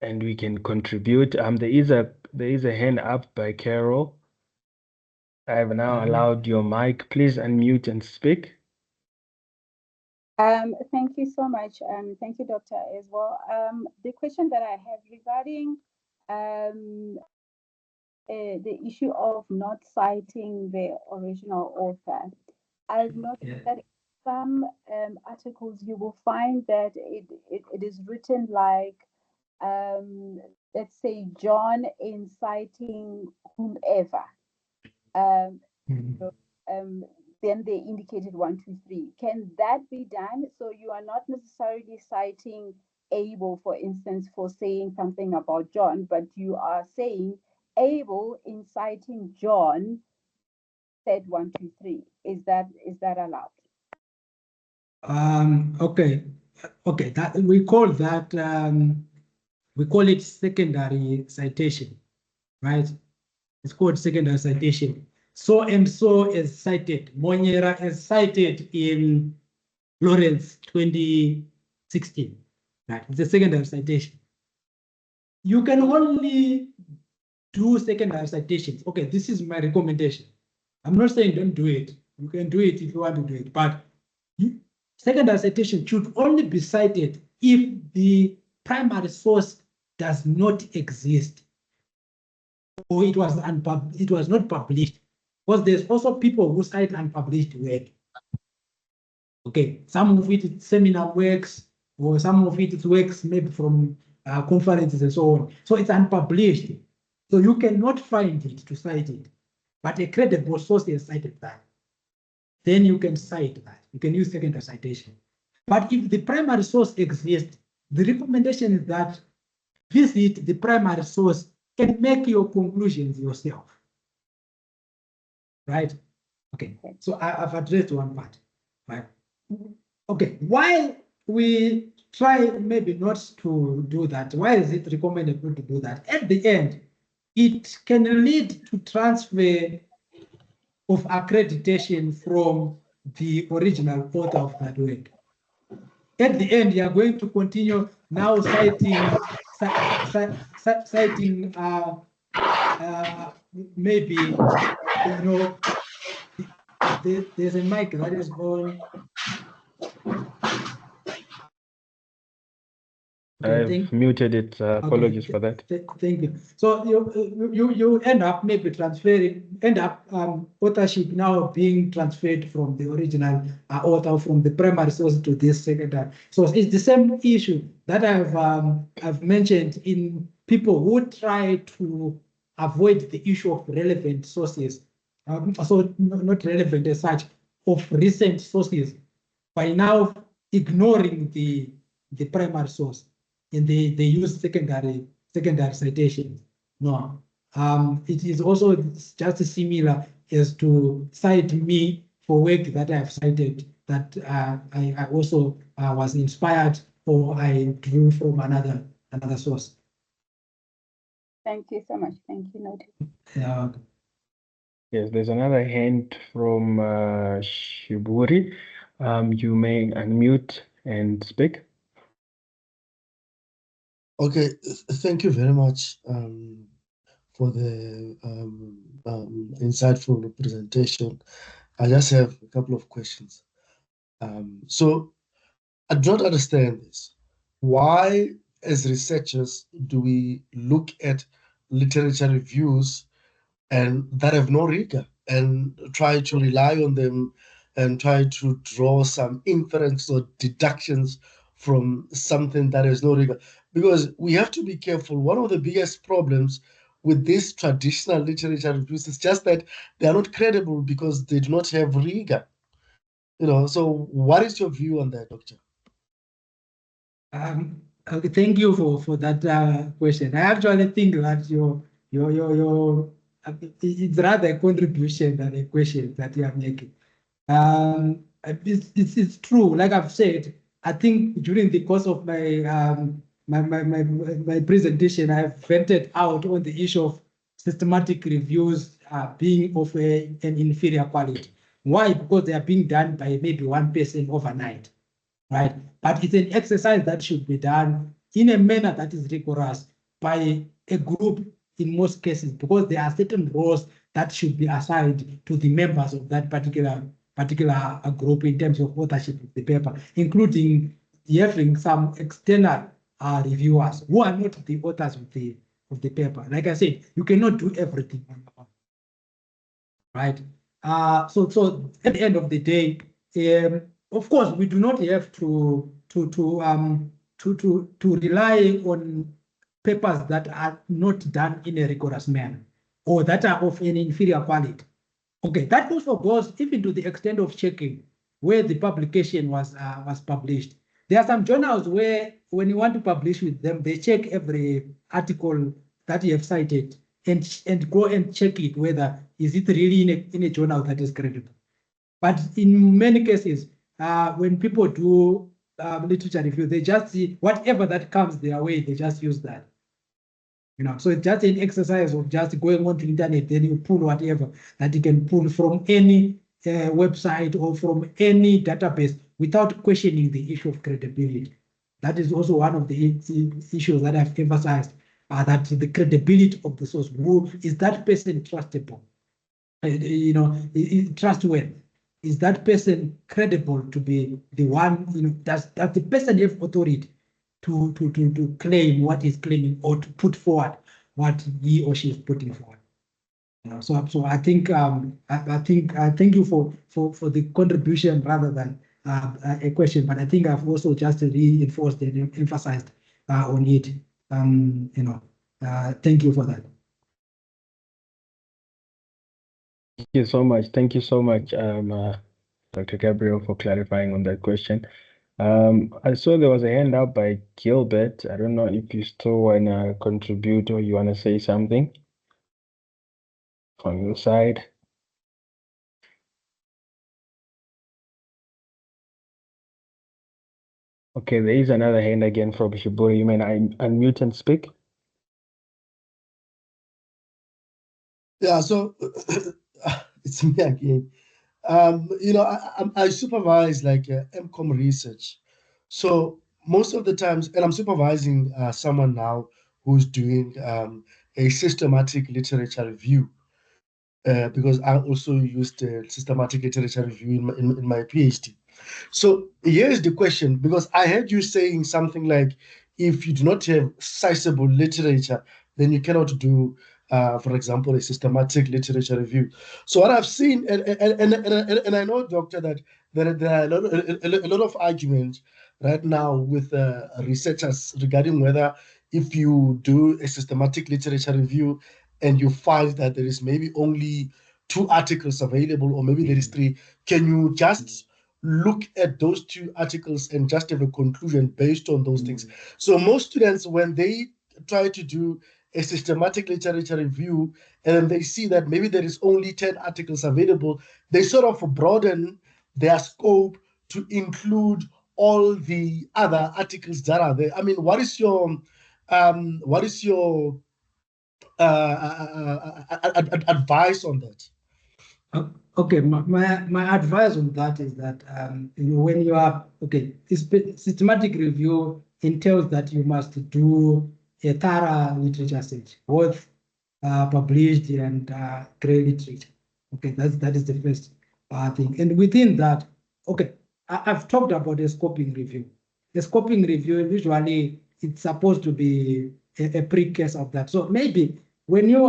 and we can contribute. There is a hand up by Carol. I have now allowed your mic. Please unmute and speak. Thank you so much. Thank you, Doctor, as well. The question that I have regarding the issue of not citing the original author, I've noticed that in some articles you will find that it is written like, let's say, John inciting whomever. Then they indicated 1, 2, 3. Can that be done? So you are not necessarily citing Abel, for instance, for saying something about John, but you are saying Abel inciting John said 1, 2, 3. Is that allowed? Okay. That we call it secondary citation, right? It's called secondary citation. So and so is cited. Monyera is cited in Lawrence 2016. Right? It's a secondary citation. You can only do secondary citations. Okay, this is my recommendation. I'm not saying don't do it. You can do it if you want to do it, but secondary citation should only be cited if the primary source does not exist or it was not published. Because there's also people who cite unpublished work. Okay, some of it is seminar works, or some of it is works maybe from conferences and so on. So it's unpublished. So you cannot find it to cite it. But a credible source has cited that. Then you can cite that. You can use secondary citation. But if the primary source exists, the recommendation is that visit the primary source and make your conclusions yourself. Right? Okay. So I've addressed one part. Right? Okay. While we try maybe not to do that, why is it recommended not to do that? At the end, it can lead to transfer of accreditation from the original author of that work. At the end, you are going to continue now citing maybe, you know, there's a mic that is going. I've muted it. Apologies for that. Thank you. So you end up maybe authorship now being transferred from the original author, from the primary source to this secondary. So it's the same issue that I've mentioned in people who try to avoid the issue of relevant sources. So not relevant as such, of recent sources, by now ignoring the primary source. And they use secondary citations. No, it is also just similar as to cite me for work that I have cited that I also was inspired or I drew from another source. Thank you so much. Thank you, noted. Yes, there's another hand from Shiburi. You may unmute and speak. Okay, thank you very much for the insightful presentation. I just have a couple of questions. So I don't understand this. Why, as researchers, do we look at literature reviews and that have no rigor and try to rely on them and try to draw some inference or deductions from something that has no rigor? Because we have to be careful. One of the biggest problems with these traditional literature reviews is just that they are not credible because they do not have rigor. You know, so what is your view on that, Doctor? Okay, thank you for that question. I actually think that your it's rather a contribution than a question that you are making. It's true. Like I've said, I think during the course of my my presentation, I've vented out on the issue of systematic reviews being of an inferior quality. Why? Because they are being done by maybe one person overnight, right? But it's an exercise that should be done in a manner that is rigorous by a group in most cases, because there are certain roles that should be assigned to the members of that particular group in terms of authorship of the paper, including having some external reviewers who are not the authors of the paper. Like I said, you cannot do everything on your own, right? So at the end of the day, of course, we do not have to rely on papers that are not done in a rigorous manner or that are of an inferior quality. Okay, that also goes even to the extent of checking where the publication was published. There are some journals where, when you want to publish with them, they check every article that you have cited and go and check it whether is it really in a journal that is credible. But in many cases, when people do literature review, they just see whatever that comes their way, they just use that. You know, so it's just an exercise of just going onto the internet, then you pull whatever that you can pull from any website or from any database without questioning the issue of credibility. That is also one of the issues that I've emphasized. that the credibility of the source, who is that person trustable, trustworthy? Is that person credible to be the one? Does the person have authority to claim what he's claiming or to put forward what he or she is putting forward? So I think I thank you for the contribution rather than a question, but I think I've also just reinforced and emphasized on it. Thank you for that. Thank you so much. Thank you so much, Dr. Gabriel, for clarifying on that question. I saw there was a hand up by Gilbert. I don't know if you still want to contribute or you want to say something from your side. Okay, there is another hand again from Shiburi. You may unmute and speak. Yeah, so it's me again. I supervise like MCOM research. So most of the times, and I'm supervising someone now who's doing a systematic literature review because I also used systematic literature review in my PhD. So here's the question, because I heard you saying something like, if you do not have sizable literature, then you cannot do, for example, a systematic literature review. So what I've seen, and I know, Doctor, that there are a lot of arguments right now with researchers regarding whether if you do a systematic literature review and you find that there is maybe only 2 articles available, or maybe there is 3, can you just look at those 2 articles and just have a conclusion based on those things? So most students, when they try to do a systematic literature review and they see that maybe there is only 10 articles available, they sort of broaden their scope to include all the other articles that are there. I mean, what is your advice on that? Okay, my advice on that is that when you are systematic review entails that you must do a thorough literature search, both published and grey literature. Okay, that is the first thing. And within that, I've talked about a scoping review. A scoping review, usually it's supposed to be a precursor of that. So maybe when you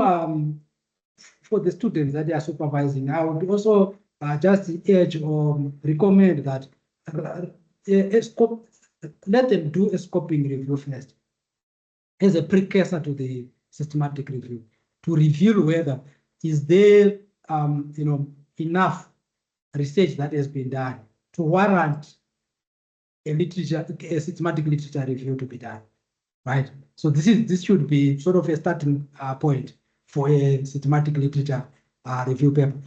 for the students that they are supervising, I would also just urge or recommend that let them do a scoping review first as a precursor to the systematic review, to reveal whether is there enough research that has been done to warrant a systematic literature review to be done, right? So this should be sort of a starting point for a systematic literature review paper.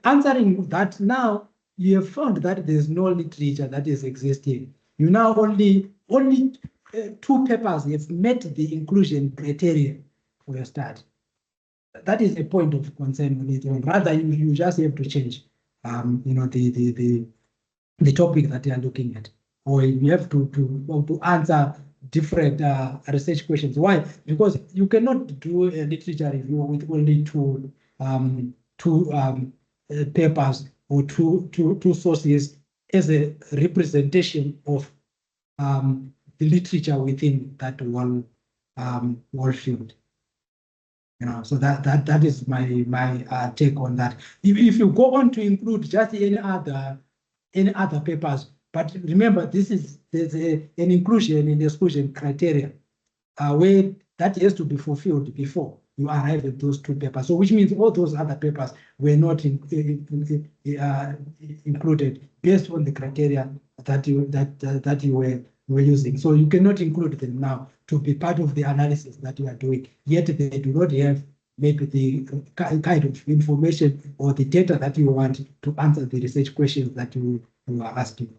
Answering that, now you have found that there's no literature that is existing. You now only 2 papers have met the inclusion criteria for your study. That is a point of concern on it. Rather, you just have to change, the topic that you are looking at, or you have to answer different research questions. Why? Because you cannot do a literature review with only 2 papers or two sources as a representation of the literature within that one field. So that is my take on that. If you go on to include just any other papers, but remember, there's an inclusion and exclusion criteria where that has to be fulfilled before you arrive at those 2 papers. So which means all those other papers were not included based on the criteria that you were using. So you cannot include them now to be part of the analysis that you are doing, yet they do not have maybe the kind of information or the data that you want to answer the research questions that you are asking.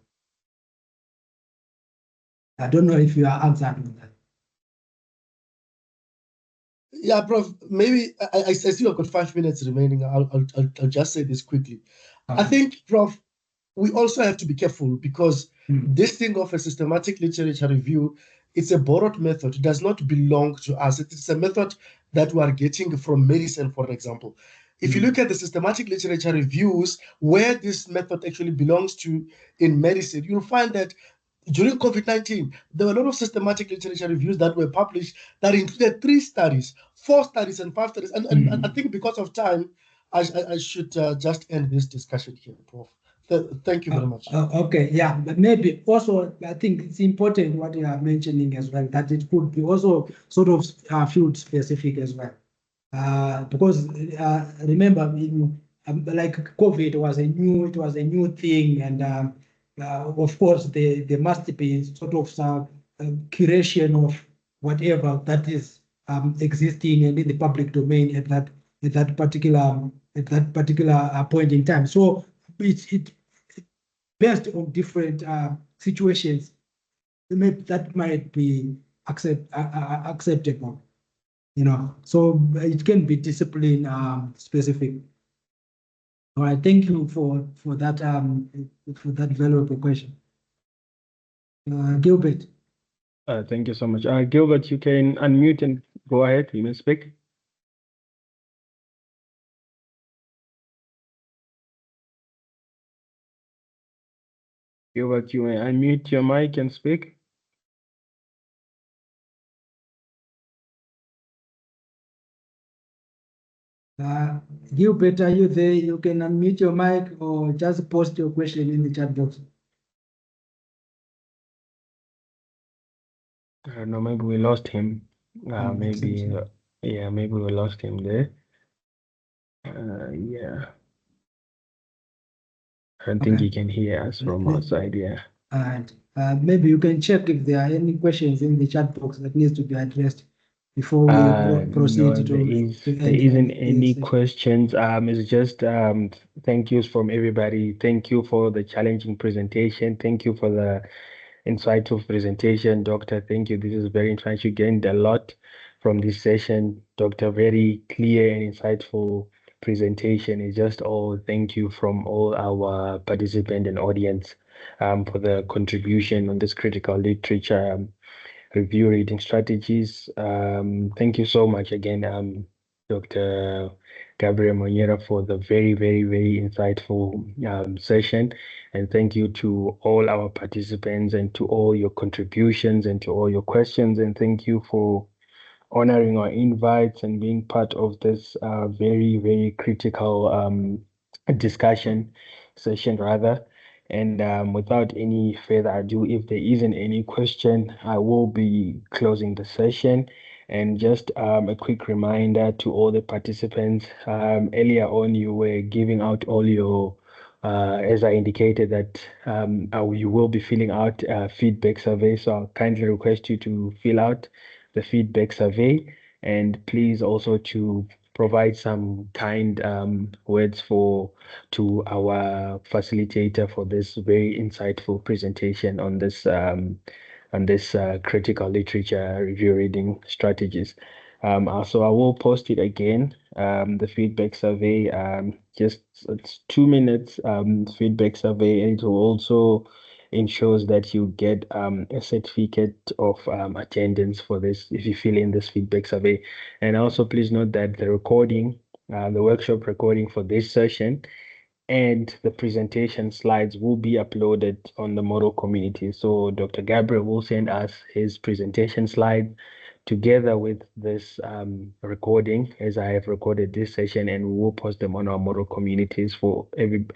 I don't know if you are answered on that. Yeah, Prof, maybe I still have got 5 minutes remaining. I'll just say this quickly. Okay. I think, Prof, we also have to be careful, because this thing of a systematic literature review it's a borrowed method. It does not belong to us. It's a method that we are getting from medicine, for example. If you look at the systematic literature reviews, where this method actually belongs to in medicine, you'll find that during COVID-19, there were a lot of systematic literature reviews that were published that included 3 studies, 4 studies, and 5 studies. And I think because of time, I should just end this discussion here, Prof. Thank you very much. Okay, yeah, but maybe also I think it's important what you are mentioning as well, that it could be also sort of field specific as well. Because remember, like COVID was a new thing, and of course there must be sort of some curation of whatever that is existing and in the public domain at that particular point in time. So it based on different situations, that might be acceptable. So it can be discipline specific. All right, thank you for that valuable question. Gilbert. Thank you so much. Gilbert, you can unmute and go ahead. You may speak. Gilbert, you may unmute your mic and speak. Gilbert, are you there? You can unmute your mic or just post your question in the chat box. No, maybe we lost him. Maybe, yeah, maybe we lost him there. Yeah. I don't think he can hear us from outside, yeah. And maybe you can check if there are any questions in the chat box that needs to be addressed before we proceed no, there isn't any questions. It's just thank yous from everybody. Thank you for the challenging presentation. Thank you for the insightful presentation, Doctor. Thank you. This is very interesting. You gained a lot from this session, Doctor. Very clear and insightful presentation. It's just all thank you from all our participant and audience for the contribution on this critical literature review reading strategies. Thank you so much again, Dr. Gabriel Monyeira, for the very, very, very insightful session. And thank you to all our participants and to all your contributions and to all your questions. And thank you for honoring our invites and being part of this very, very critical discussion session rather. And without any further ado, if there isn't any question, I will be closing the session. And just a quick reminder to all the participants, earlier on you were giving out all your, as I indicated that you will be filling out a feedback survey. So I'll kindly request you to fill out the feedback survey, and please also to provide some kind words to our facilitator for this very insightful presentation on this critical literature review reading strategies. So I will post it again, the feedback survey. It's 2 minutes feedback survey, and it will also ensures that you get a certificate of attendance for this if you fill in this feedback survey. And also please note that the recording, the workshop recording for this session and the presentation slides will be uploaded on the Moodle community. So Dr. Gabriel will send us his presentation slide together with this recording, as I have recorded this session, and we will post them on our Moodle communities for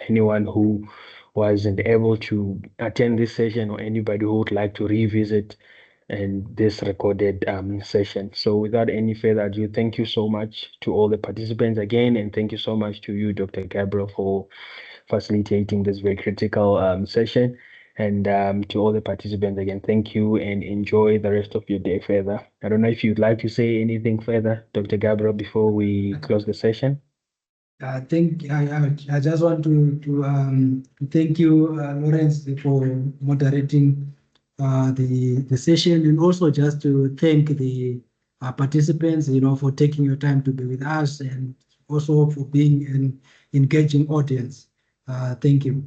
anyone who wasn't able to attend this session or anybody who would like to revisit and this recorded session. So without any further ado, thank you so much to all the participants again, and thank you so much to you, Dr. Gabriel, for facilitating this very critical session. And to all the participants again, thank you and enjoy the rest of your day further. I don't know if you'd like to say anything further, Dr. Gabriel, before we close the session. I just want to thank you, Lawrence, for moderating the session, and also just to thank the participants, for taking your time to be with us, and also for being an engaging audience. Thank you.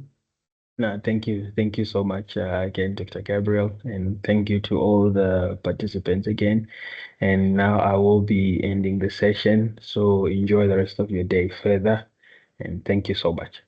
No, thank you. Thank you so much again, Dr. Gabriel, and thank you to all the participants again. And now I will be ending the session. So enjoy the rest of your day further. And thank you so much.